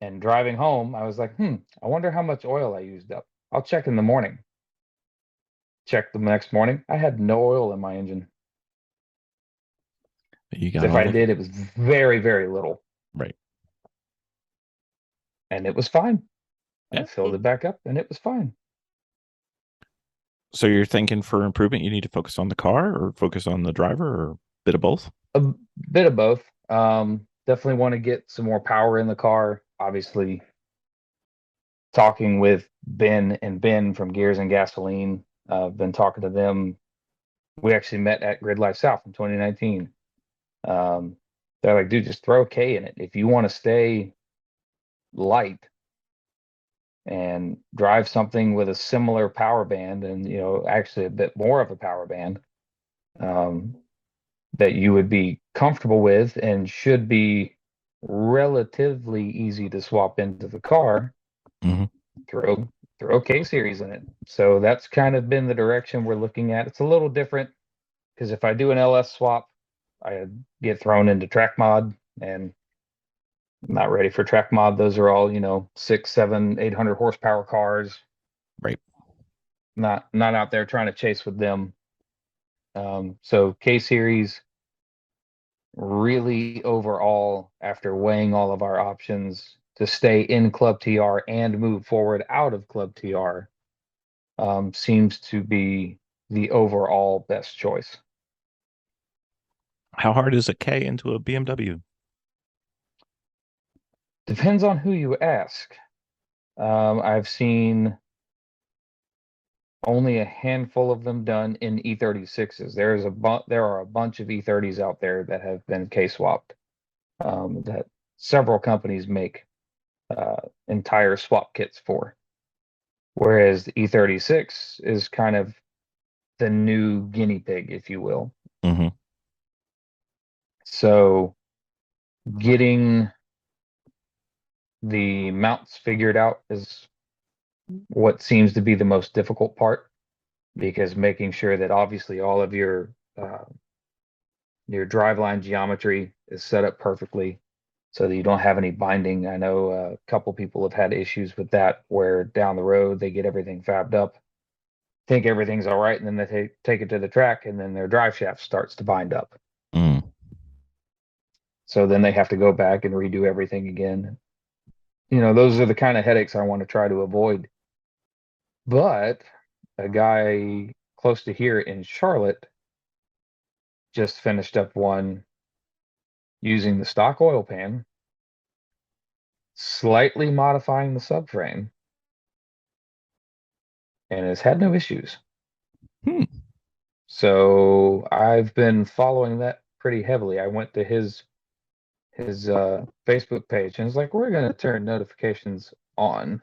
And driving home, I was like, I wonder how much oil I used up. I'll check in the morning. Checked the next morning. I had no oil in my engine. You got If all I the- did, it was very, very little. Right. And it was fine. Yeah. I filled it back up and it was fine. So you're thinking for improvement, you need to focus on the car or focus on the driver or a bit of both? A bit of both. Definitely want to get some more power in the car. Obviously, talking with Ben from Gears and Gasoline. I've been talking to them. We actually met at GridLife South in 2019. They're like, dude, just throw a K in it. If you want to stay light and drive something with a similar power band and, actually a bit more of a power band, that you would be comfortable with and should be relatively easy to swap into the car, throw K series in it. So that's kind of been the direction we're looking at. It's a little different because if I do an LS swap, I get thrown into track mod, and I'm not ready for track mod. Those are all 6, 7, 800 horsepower cars. Right. Not out there trying to chase with them. So K series, really overall, after weighing all of our options to stay in Club TR and move forward out of Club TR, seems to be the overall best choice. How hard is a K into a BMW? Depends on who you ask. I've seen only a handful of them done in E36s. There are a bunch of E30s out there that have been K swapped. That several companies make entire swap kits for. Whereas the E36 is kind of the new guinea pig, if you will. Mm-hmm. So getting the mounts figured out is what seems to be the most difficult part, because making sure that obviously all of your driveline geometry is set up perfectly so that you don't have any binding. I know a couple people have had issues with that, where down the road they get everything fabbed up, think everything's all right, and then they take it to the track, and then their drive shaft starts to bind up. So then they have to go back and redo everything again. Those are the kind of headaches I want to try to avoid. But a guy close to here in Charlotte just finished up one using the stock oil pan, slightly modifying the subframe, and has had no issues. So I've been following that pretty heavily. I went to his Facebook page and was like, we're going to turn notifications on.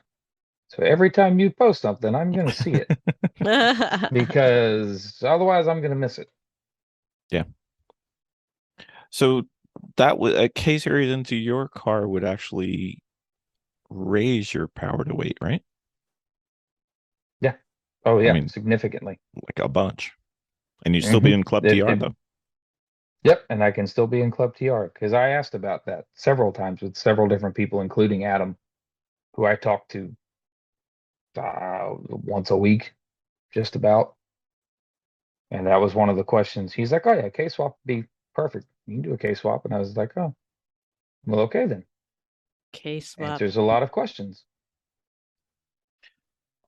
So every time you post something, I'm going to see it, because otherwise I'm going to miss it. Yeah. So that would a K series into your car would actually raise your power to weight, right? Yeah. Oh yeah, I mean, significantly. like a bunch. And you'd still be in Club TR though. Yep, and I can still be in Club TR, because I asked about that several times with several different people, including Adam, who I talk to once a week, just about. And that was one of the questions. He's like, oh yeah, K swap would be perfect. You can do a K swap. And I was like, oh, well, okay then. K swap. Answers a lot of questions.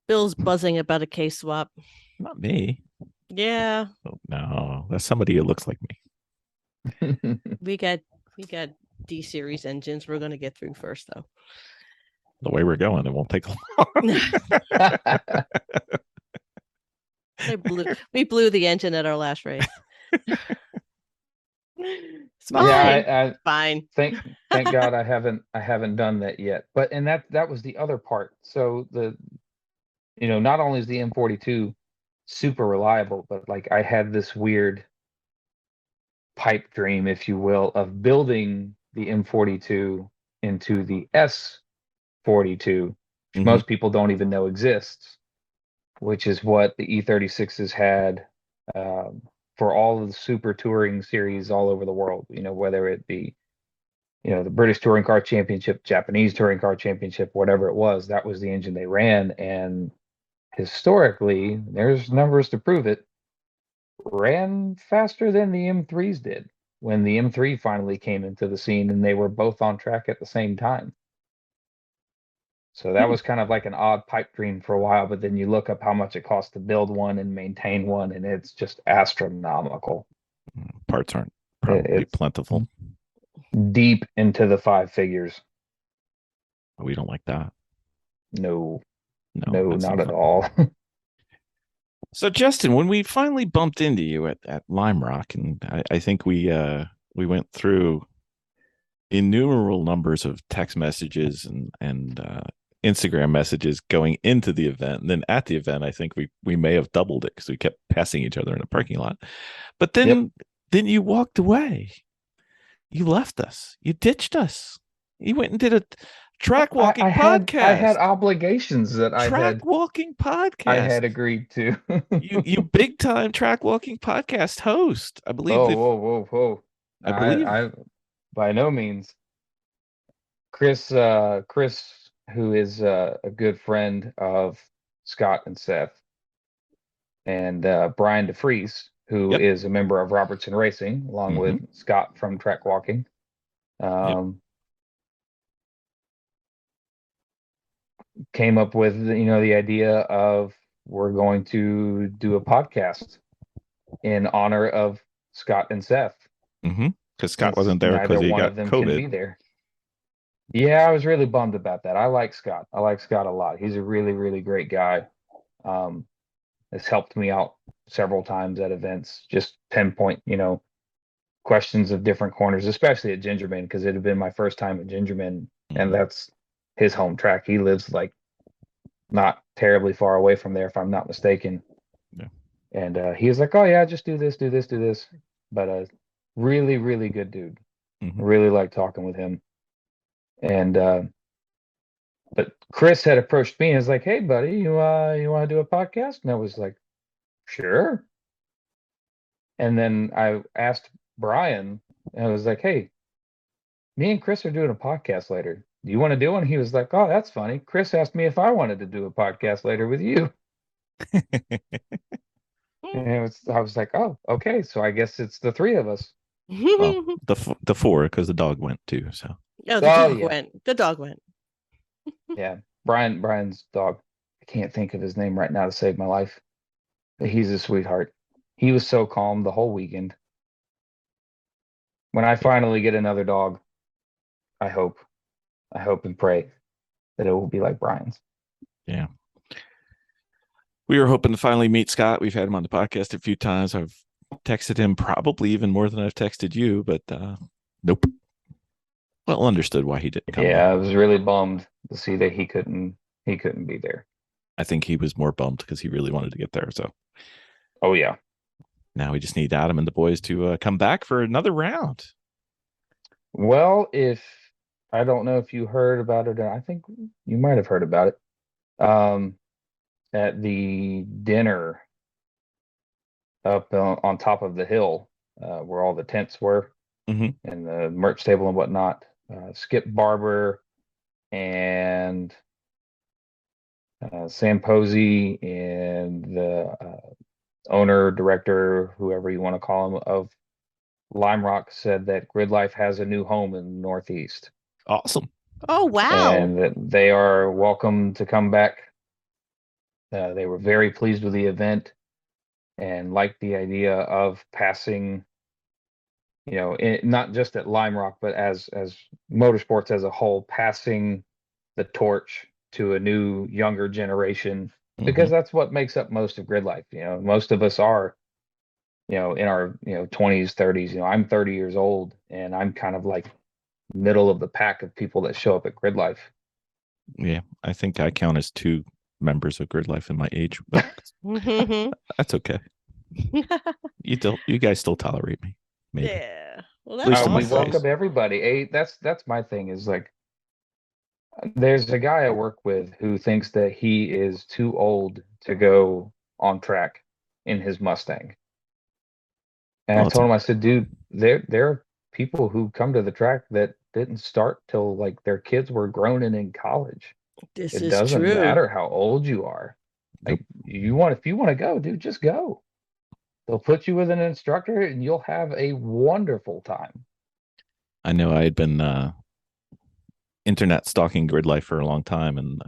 Bill's buzzing about a K swap. Not me. Yeah. Oh, no, that's somebody who looks like me. We got D series engines we're gonna get through first though. The way we're going, it won't take long. We blew the engine at our last race. It's fine. Yeah, Fine. Thank God I haven't done that yet. But and that was the other part. So not only is the M42 super reliable, but like I had this weird pipe dream, if you will, of building the M42 into the S42, which most people don't even know exists, which is what the E36s had for all of the super touring series all over the world, whether it be, the British Touring Car Championship, Japanese Touring Car Championship, whatever it was, that was the engine they ran. And historically, there's numbers to prove it, ran faster than the M3s did when the M3 finally came into the scene and they were both on track at the same time. So that was kind of like an odd pipe dream for a while, but then you look up how much it costs to build one and maintain one, and it's just astronomical. Parts aren't probably plentiful. Deep into the 5 figures. We don't like that. No, that's not at all. So Justin, when we finally bumped into you at Lime Rock, and I think we went through innumerable numbers of text messages and Instagram messages going into the event, and then at the event, I think we may have doubled it because we kept passing each other in the parking lot. But then you walked away. You left us. You ditched us. You went and did a track walking podcast. I had obligations that track walking podcast. I had agreed to. you big time track walking podcast host. I believe. Whoa. I believe. I by no means. Chris, who is a good friend of Scott and Seth, and Brian DeFries, who is a member of Robertson Racing, along with Scott from Track Walking. Came up with the idea of we're going to do a podcast in honor of Scott and Seth. Because Scott wasn't there because he got COVID. Can be there. Yeah, I was really bummed about that. I like Scott. I like Scott a lot. He's a really, really great guy. Has helped me out several times at events, just pinpoint, questions of different corners, especially at Gingerman, because it had been my first time at Gingerman, and that's his home track. He lives like not terribly far away from there, if I'm not mistaken. Yeah. And he was like, "Oh yeah, just do this." But really, really good dude. Really like talking with him. And but Chris had approached me and was like, "Hey buddy, you want to do a podcast?" And I was like, "Sure." And then I asked Brian, and I was like, "Hey, me and Chris are doing a podcast later. Do you want to do one?" He was like, "Oh, that's funny. Chris asked me if I wanted to do a podcast later with you." And I was like, "Oh, okay. So I guess it's the 3 of us." Well, the 4, because the dog went too. So the dog went. Yeah, Brian's dog. I can't think of his name right now to save my life. But he's a sweetheart. He was so calm the whole weekend. When I finally get another dog, I hope and pray that it will be like Brian's. Yeah. We were hoping to finally meet Scott. We've had him on the podcast a few times. I've texted him probably even more than I've texted you, but nope. Well, understood why he didn't come. Yeah, I was really bummed to see that he couldn't be there. I think he was more bummed because he really wanted to get there. So, oh yeah. Now we just need Adam and the boys to come back for another round. Well, I don't know if you heard about it. I think you might have heard about it. At the dinner up on top of the hill, where all the tents were, and the merch table and whatnot. Skip Barber and Sam Posey and the owner, director, whoever you want to call him, of Lime Rock said that GridLife has a new home in the Northeast. Awesome. Oh, wow. And that they are welcome to come back. They were very pleased with the event and liked the idea of passing not just at Lime Rock, but as motorsports as a whole, passing the torch to a new younger generation, because that's what makes up most of grid life. Most of us are, in our 20s, 30s. I'm 30 years old, and I'm kind of like middle of the pack of people that show up at grid life. Yeah, I think I count as 2 members of GridLife in my age, but that's okay. You guys still tolerate me, maybe. Yeah. Well, At least that's in my We awesome. welcome everybody. That's my thing, is like, there's a guy I work with who thinks that he is too old to go on track in his Mustang. And I Well, told him, I said, dude, there are people who come to the track that didn't start till like their kids were grown and in college. This It is doesn't true. matter how old you are. Like, if you want to go, dude, just go. They'll put you with an instructor and you'll have a wonderful time. I know I had been internet stalking GridLife for a long time, and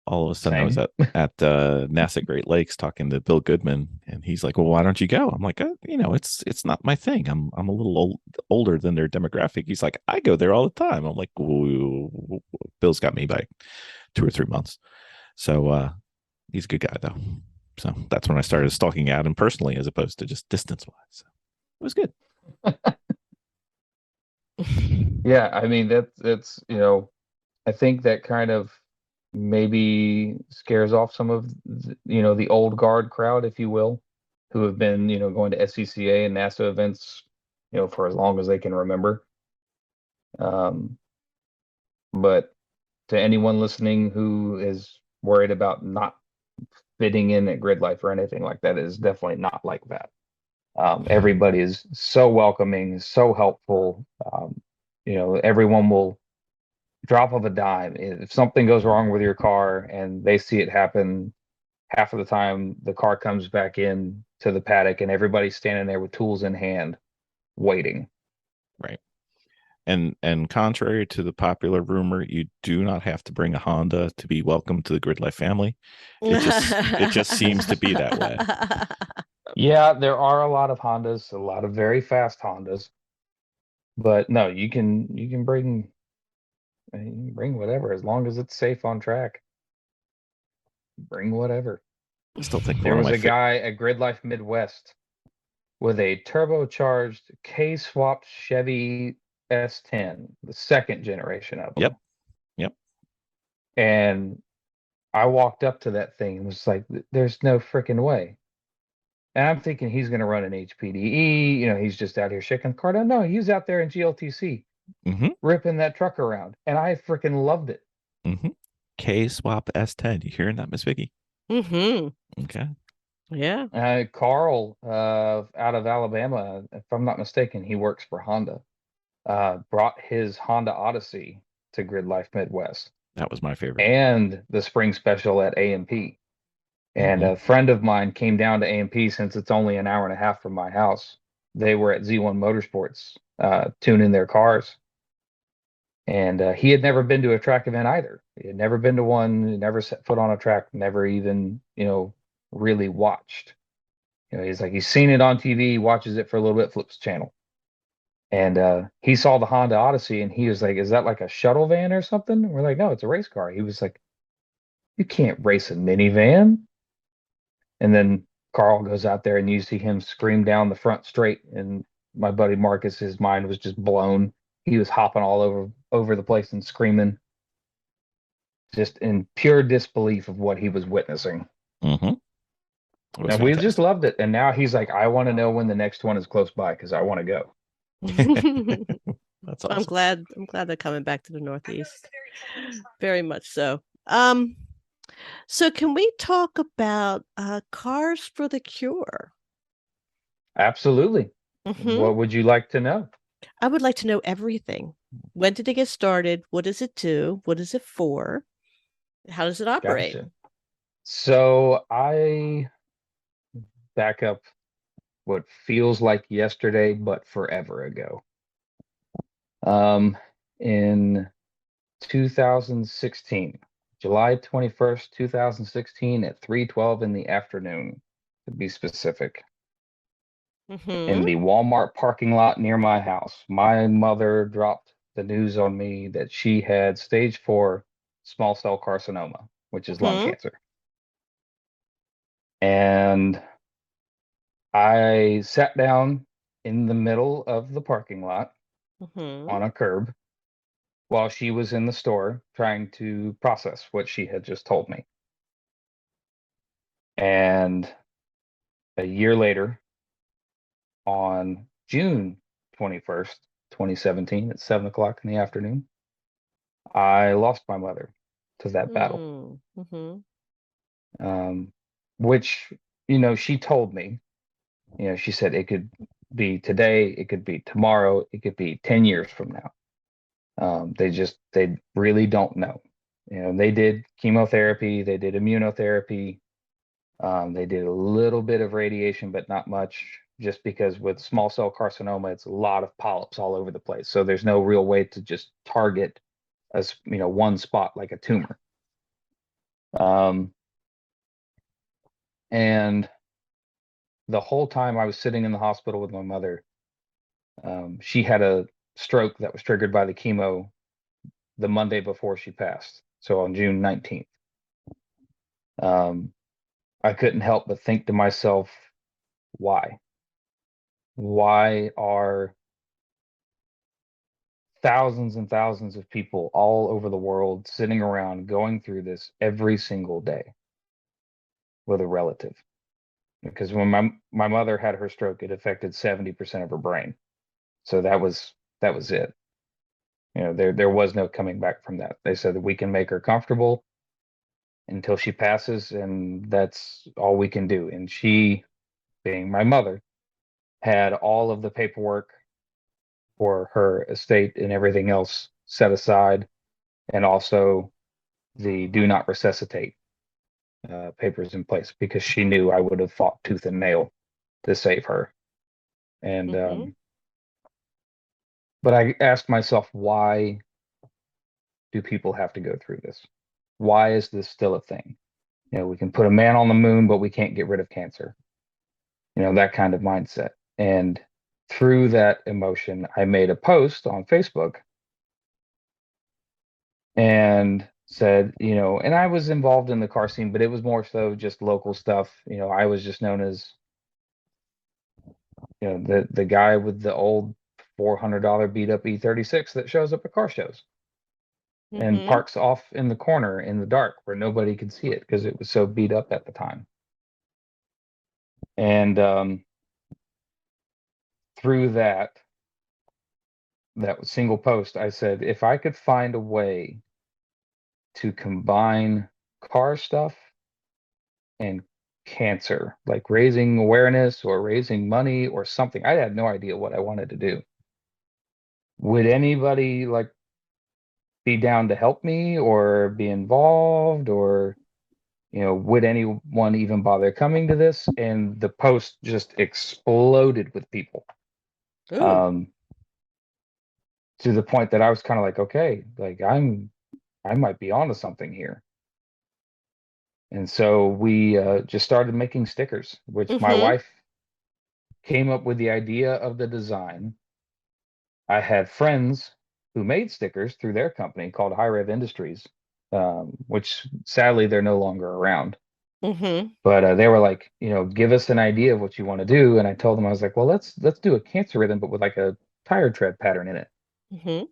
all of a sudden I was Same. at NASA Great Lakes talking to Bill Goodman, and he's like, "Well, why don't you go?" I'm like, it's not my thing. I'm a little older than their demographic." He's like, "I go there all the time." I'm like, "Whoa." Bill's got me by 2 or 3 months. So he's a good guy though. So that's when I started stalking Adam personally, as opposed to just distance wise. So it was good. Yeah, I mean, that's I think that kind of maybe scares off some of the old guard crowd, if you will, who have been going to SCCA and NASA events for as long as they can remember. But to anyone listening who is worried about not fitting in at grid life or anything like that, it is definitely not like that. Everybody is so welcoming, so helpful. Everyone will drop of a dime. If something goes wrong with your car and they see it happen, half of the time the car comes back in to the paddock and everybody's standing there with tools in hand, waiting. Right. And contrary to the popular rumor, you do not have to bring a Honda to be welcome to the GridLife family. It just seems to be that way. Yeah, there are a lot of Hondas, a lot of very fast Hondas. But no, you can bring whatever as long as it's safe on track. Bring whatever. I still think There one of was my a guy at GridLife Midwest with a turbocharged K-swapped Chevy S10, the second generation of them. Yep. And I walked up to that thing and was like, there's no freaking way. And I'm thinking he's going to run an HPDE. He's just out here shaking the car down. No, he's out there in GLTC, ripping that truck around. And I freaking loved it. K-swap S10. You hearing that, Miss Vicky? Okay. Yeah. Carl out of Alabama, if I'm not mistaken, he works for Honda. Brought his Honda Odyssey to GridLife Midwest. That was my favorite. And the spring special at AMP. And a friend of mine came down to AMP, since it's only an hour and a half from my house. They were at Z1 Motorsports tuning their cars. And he had never been to a track event either. He had never been to one, never set foot on a track, never even, really watched. He's like, he's seen it on TV, watches it for a little bit, flips the channel. And he saw the Honda Odyssey and he was like, is that like a shuttle van or something? We're like, no, it's a race car. He was like, you can't race a minivan. And then Carl goes out there and you see him scream down the front straight. And my buddy Marcus, his mind was just blown. He was hopping all over the place and screaming, just in pure disbelief of what he was witnessing. And we just loved it. And now he's like, I want to know when the next one is close by because I want to go. That's awesome. I'm glad they're coming back to the Northeast. Very much so. So can we talk about Cars for the Cure? Absolutely. What would you like to know? I would like to know everything. When did it get started? What does it do? What is it for? How does it operate? Gotcha. So I back up what feels like yesterday, but forever ago. In 2016, July 21st, 2016 at 3:12 in the afternoon, to be specific. Mm-hmm. in the Walmart parking lot near my house. My mother dropped the news on me that she had stage 4 small cell carcinoma, which is lung Mm-hmm. cancer. And I sat down in the middle of the parking lot Mm-hmm. on a curb while she was in the store trying to process what she had just told me. And a year later, on June 21st, 2017, at 7 o'clock in the afternoon, I lost my mother to that battle. Mm-hmm. Um, which, she told me, she said it could be today, it could be tomorrow, it could be 10 years from now. They really don't know. They did chemotherapy, they did immunotherapy, they did a little bit of radiation, but not much, just because with small cell carcinoma, it's a lot of polyps all over the place. So there's no real way to just target one spot like a tumor. And the whole time I was sitting in the hospital with my mother, she had a stroke that was triggered by the chemo the Monday before she passed. So on June 19th. I couldn't help but think to myself, why? Why are thousands and thousands of people all over the world sitting around going through this every single day with a relative? Because when my mother had her stroke, it affected 70% of her brain. So that was it. There was no coming back from that. They said that we can make her comfortable until she passes, and that's all we can do. And she, being my mother, had all of the paperwork for her estate and everything else set aside, and also the do not resuscitate papers in place, because she knew I would have fought tooth and nail to save her. And Mm-hmm. but I asked myself, why do people have to go through this? Why is this still a thing? We can put a man on the moon, but we can't get rid of cancer. That kind of mindset. And through that emotion, I made a post on Facebook and said, and I was involved in the car scene, but it was more so just local stuff. I was just known as, the guy with the old $400 beat up E36 that shows up at car shows and Mm-hmm. parks off in the corner in the dark where nobody could see it because it was so beat up at the time. And through that single post, I said, if I could find a way to combine car stuff and cancer, like raising awareness or raising money or something. I had no idea what I wanted to do. Would anybody be down to help me or be involved, or would anyone even bother coming to this? And the post just exploded with people. Ooh. To the point that I was kind of like, okay, I might be onto something here. And so we just started making stickers, which my Mm-hmm. wife came up with the idea of the design. I had friends who made stickers through their company called High Rev Industries, which sadly they're no longer around. Mm-hmm. But they were like, give us an idea of what you want to do. And I told them, I was like, well, let's do a cancer rhythm, but with like a tire tread pattern in it. Mm-hmm.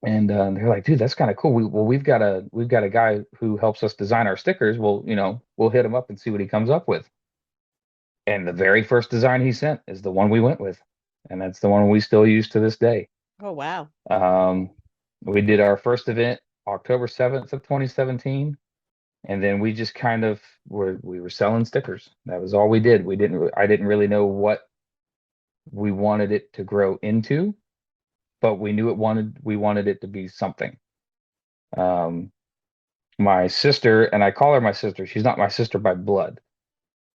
And they're like, dude, that's kind of cool. We've got a guy who helps us design our stickers. We'll hit him up and see what he comes up with. And the very first design he sent is the one we went with, and that's the one we still use to this day. Oh, wow. Um, we did our first event October 7th of 2017, and then we just kind of we were selling stickers. That was all we did. I didn't really know what we wanted it to grow into, but we knew we wanted it to be something. My sister, and I call her my sister. She's not my sister by blood,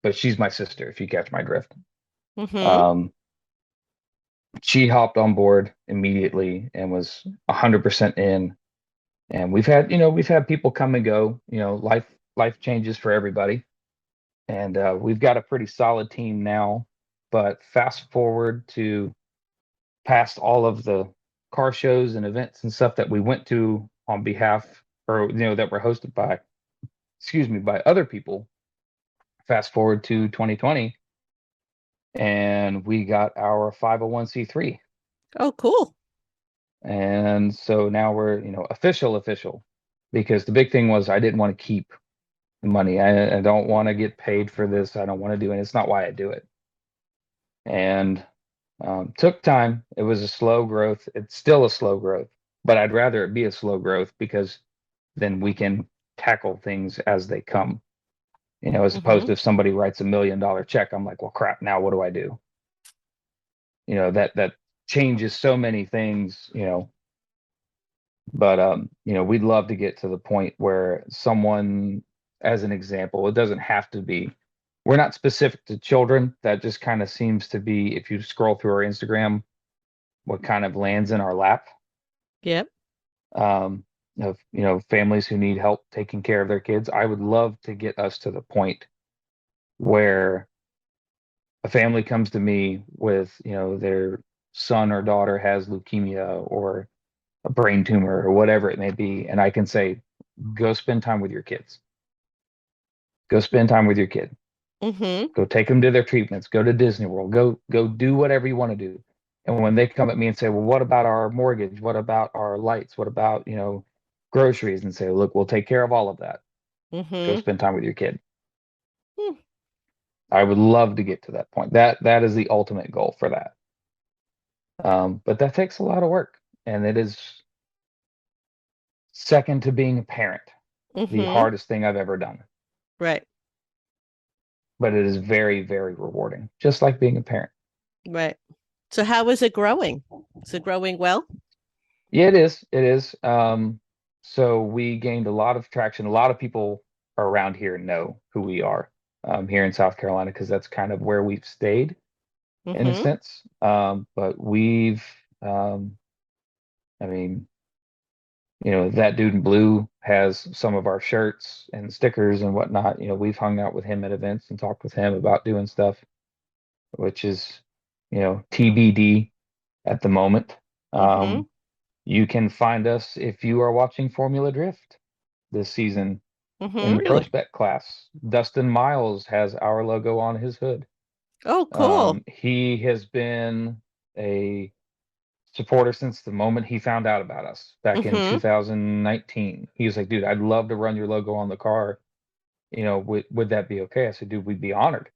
but she's my sister, if you catch my drift. Mm-hmm. Um, she hopped on board immediately and was 100% in. And we've had people come and go. Life changes for everybody, and we've got a pretty solid team now. but fast forward to past all of the car shows and events and stuff that we went to on behalf, or that were hosted by, by other people. Fast forward to 2020, and we got our 501c3. Oh, cool. And so now we're, official, because the big thing was I didn't want to keep the money. I don't want to get paid for this. I don't want to do it. It's not why I do it. And took time. It was a slow growth. It's still a slow growth, but I'd rather it be a slow growth because then we can tackle things as they come. As opposed to if somebody writes $1 million check, I'm like, well, crap, now what do I do? That changes so many things, but we'd love to get to the point where someone, as an example, it doesn't have to be, we're not specific to children. That just kind of seems to be, if you scroll through our Instagram, what kind of lands in our lap. Yep. Of families who need help taking care of their kids. I would love to get us to the point where a family comes to me with, their son or daughter has leukemia or a brain tumor or whatever it may be, and I can say, go spend time with your kids. Go spend time with your kid. Go take them to their treatments. Go to Disney World. Go do whatever you want to do. And when they come at me and say, well, what about our mortgage? What about our lights? What about, groceries? And say, look, we'll take care of all of that. Go spend time with your kid. I would love to get to that point. That is the ultimate goal for that. But that takes a lot of work, and it is second to being a parent, the hardest thing I've ever done. Right. But it is very, very rewarding, just like being a parent. Right. So how is it growing? Is it growing well? Yeah, it is. It is. So we gained a lot of traction. A lot of people around here know who we are here in South Carolina, because that's kind of where we've stayed in a sense. But we've, that dude in blue has some of our shirts and stickers and whatnot. We've hung out with him at events and talked with him about doing stuff, which is, TBD at the moment. You can find us if you are watching Formula Drift this season in the Pro Spec class. Dustin Miles has our logo on his hood. Oh, cool. He has been a supporter since the moment he found out about us back in 2019. He was like, dude, I'd love to run your logo on the car. Would that be okay? I said, dude, we'd be honored.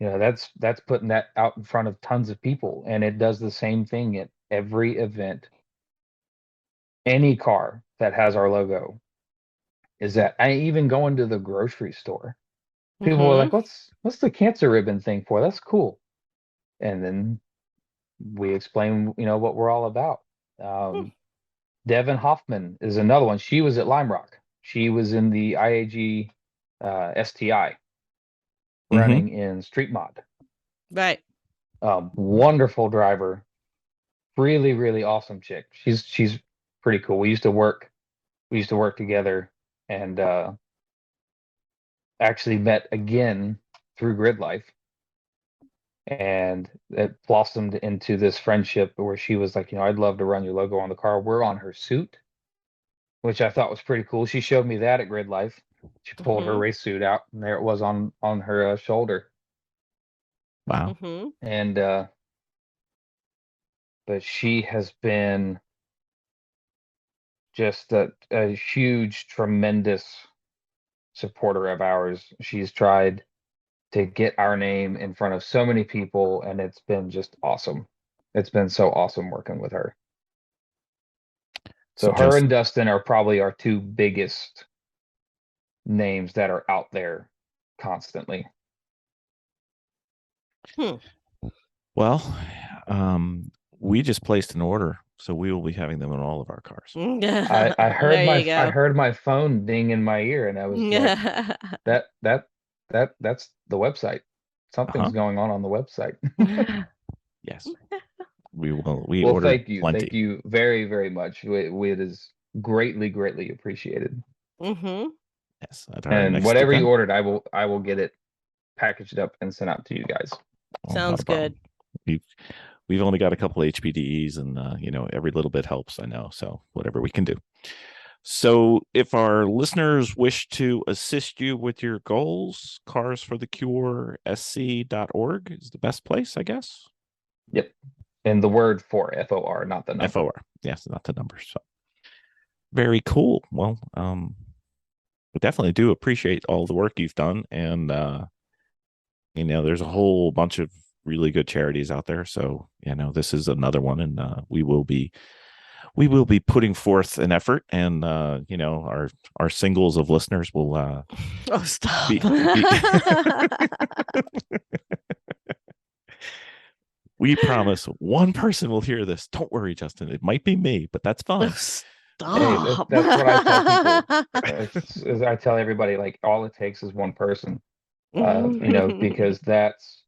That's putting that out in front of tons of people, and it does the same thing at every event. Any car that has our logo is that. I even go into the grocery store. People were like, what's the cancer ribbon thing for? That's cool. And then we explain, what we're all about. Devin Hoffman is another one. She was at Lime Rock. She was in the IAG STI running in Street Mod. Right. Wonderful driver. Really, really awesome chick. She's pretty cool. We used to work together, and actually met again through GridLife, and it blossomed into this friendship where she was like, I'd love to run your logo on the car. We're on her suit, which I thought was pretty cool. She showed me that at GridLife. She pulled her race suit out, and there it was on her shoulder. Wow. And but she has been just a huge, tremendous supporter of ours. She's tried to get our name in front of so many people, and it's been just awesome. It's been so awesome working with her. So her and Dustin are probably our two biggest names that are out there constantly. Well, we just placed an order, so we will be having them in all of our cars. I heard my phone ding in my ear, and I was like, that's the website. Something's going on the website. Yes, we will. We well, ordered thank you, plenty. Thank you very, very much. It is greatly, greatly appreciated. Yes, and whatever you ordered, I will get it packaged up and sent out to you guys. Not Sounds a problem. good. We've only got a couple HPDEs, and every little bit helps. I know, so whatever we can do. So, if our listeners wish to assist you with your goals, carsforthecure.sc.org is the best place, I guess. Yep. And the word for FOR, not the number. FOR, yes, not the number. So, very cool. Well, we definitely do appreciate all the work you've done, and there's a whole bunch of really good charities out there. So, this is another one, and we will be putting forth an effort, and our singles of listeners will Oh, stop. We promise one person will hear this. Don't worry, Justin. It might be me, but that's fine. Hey, Stop. that's what I tell people. I tell everybody, like, all it takes is one person, because that's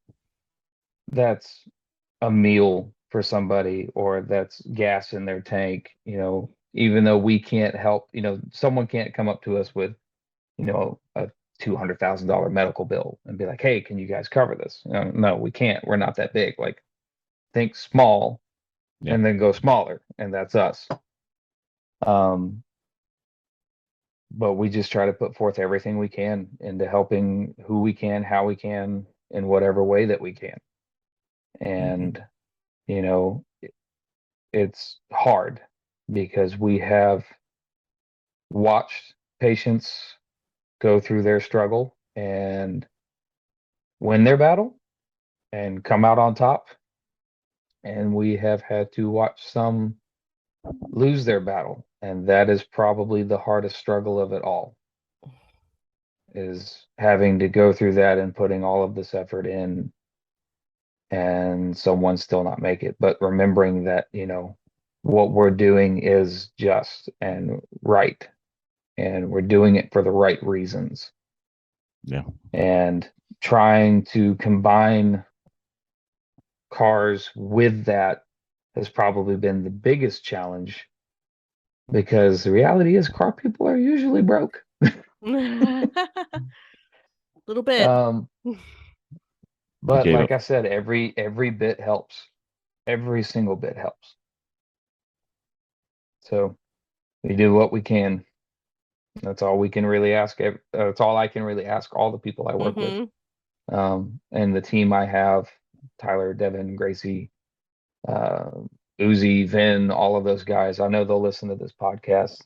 a meal for somebody, or that's gas in their tank. Even though we can't help, someone can't come up to us with, a $200,000 medical bill and be like, hey, can you guys cover this? No, we can't. We're not that big. Like, think small, Yeah. and then go smaller, and that's us. But we just try to put forth everything we can into helping who we can, how we can, in whatever way that we can. And, it's hard because we have watched patients go through their struggle and win their battle and come out on top. And we have had to watch some lose their battle. And that is probably the hardest struggle of it all, is having to go through that and putting all of this effort in, and someone still not make it. But remembering that, what we're doing is just and right, and we're doing it for the right reasons. Yeah. And trying to combine cars with that has probably been the biggest challenge, because the reality is car people are usually broke. Little bit. But like I said, every bit helps. Every single bit helps. So we do what we can. That's all we can really ask. That's all I can really ask all the people I work with. And the team I have, Tyler, Devin, Gracie, Uzi, Vin, all of those guys. I know they'll listen to this podcast.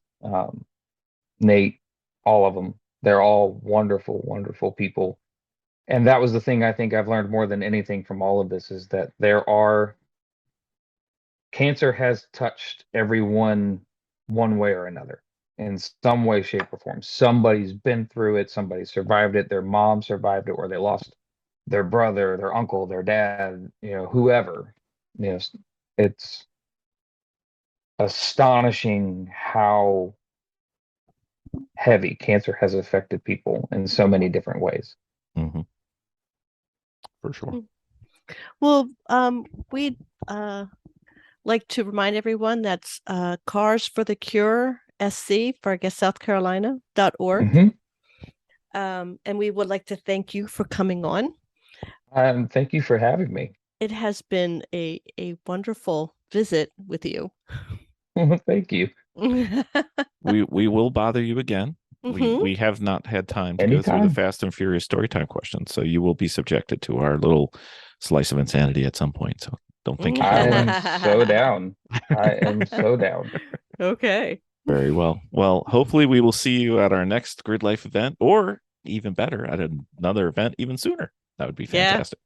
Nate, all of them. They're all wonderful, wonderful people. And that was the thing I think I've learned more than anything from all of this, is that cancer has touched everyone one way or another, in some way, shape, or form. Somebody's been through it, somebody survived it, their mom survived it, or they lost their brother, their uncle, their dad, whoever. It's astonishing how heavy cancer has affected people in so many different ways. Mm-hmm. For sure. Well, we'd like to remind everyone that's Cars for the Cure SC for, I guess, South Carolina.org. Mm-hmm. And we would like to thank you for coming on. Thank you for having me. It has been a wonderful visit with you. Thank you. We will bother you again. We have not had time to go through the Fast and Furious Storytime questions, so you will be subjected to our little slice of insanity at some point. So don't think I am so down. I am so down. Okay. Very well. Well, hopefully we will see you at our next GridLife event, or even better, at another event even sooner. That would be fantastic.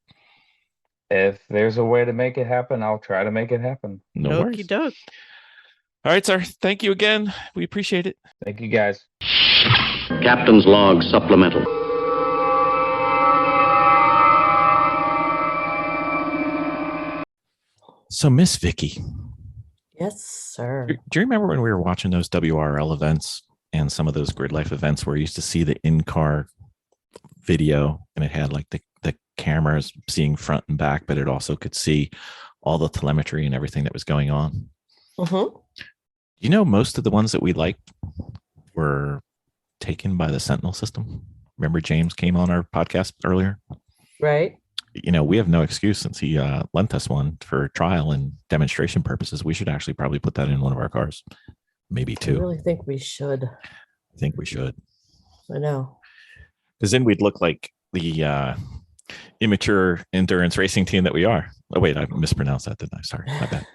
Yeah. If there's a way to make it happen, I'll try to make it happen. No worries. Doke. All right, sir. Thank you again. We appreciate it. Thank you, guys. Captain's Log Supplemental. So, Miss Vicky. Yes, sir. Do you remember when we were watching those WRL events and some of those GridLife events where you used to see the in-car video, and it had like the cameras seeing front and back, but it also could see all the telemetry and everything that was going on? Most of the ones that we liked were taken by the Sentinel system. Remember James came on our podcast earlier? Right. we have no excuse since he lent us one for trial and demonstration purposes. We should actually probably put that in one of our cars, maybe I two. really think we should. I think we should, I know. because then we'd look like the immature endurance racing team that we are. Oh wait, I mispronounced that, didn't I? Sorry, my bad.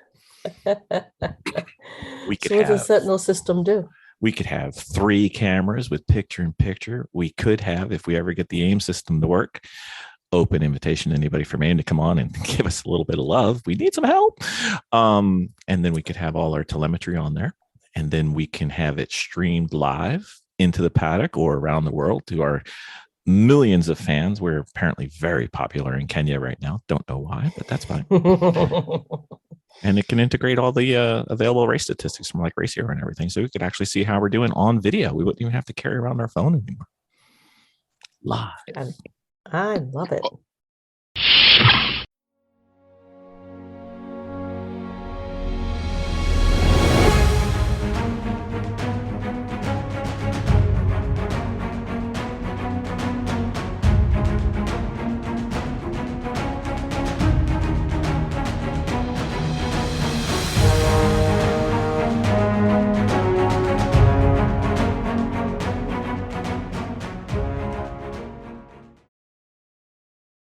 We could So what does the have- Sentinel system do? We could have 3 cameras with picture-in-picture. We could have, if we ever get the AIM system to work, open invitation to anybody from AIM to come on and give us a little bit of love. We need some help. And then we could have all our telemetry on there. And then we can have it streamed live into the paddock or around the world to our millions of fans. We're apparently very popular in Kenya right now. Don't know why, but that's fine. And it can integrate all the available race statistics from like Race Hero and everything. So we could actually see how we're doing on video. We wouldn't even have to carry around our phone anymore. Live. I love it.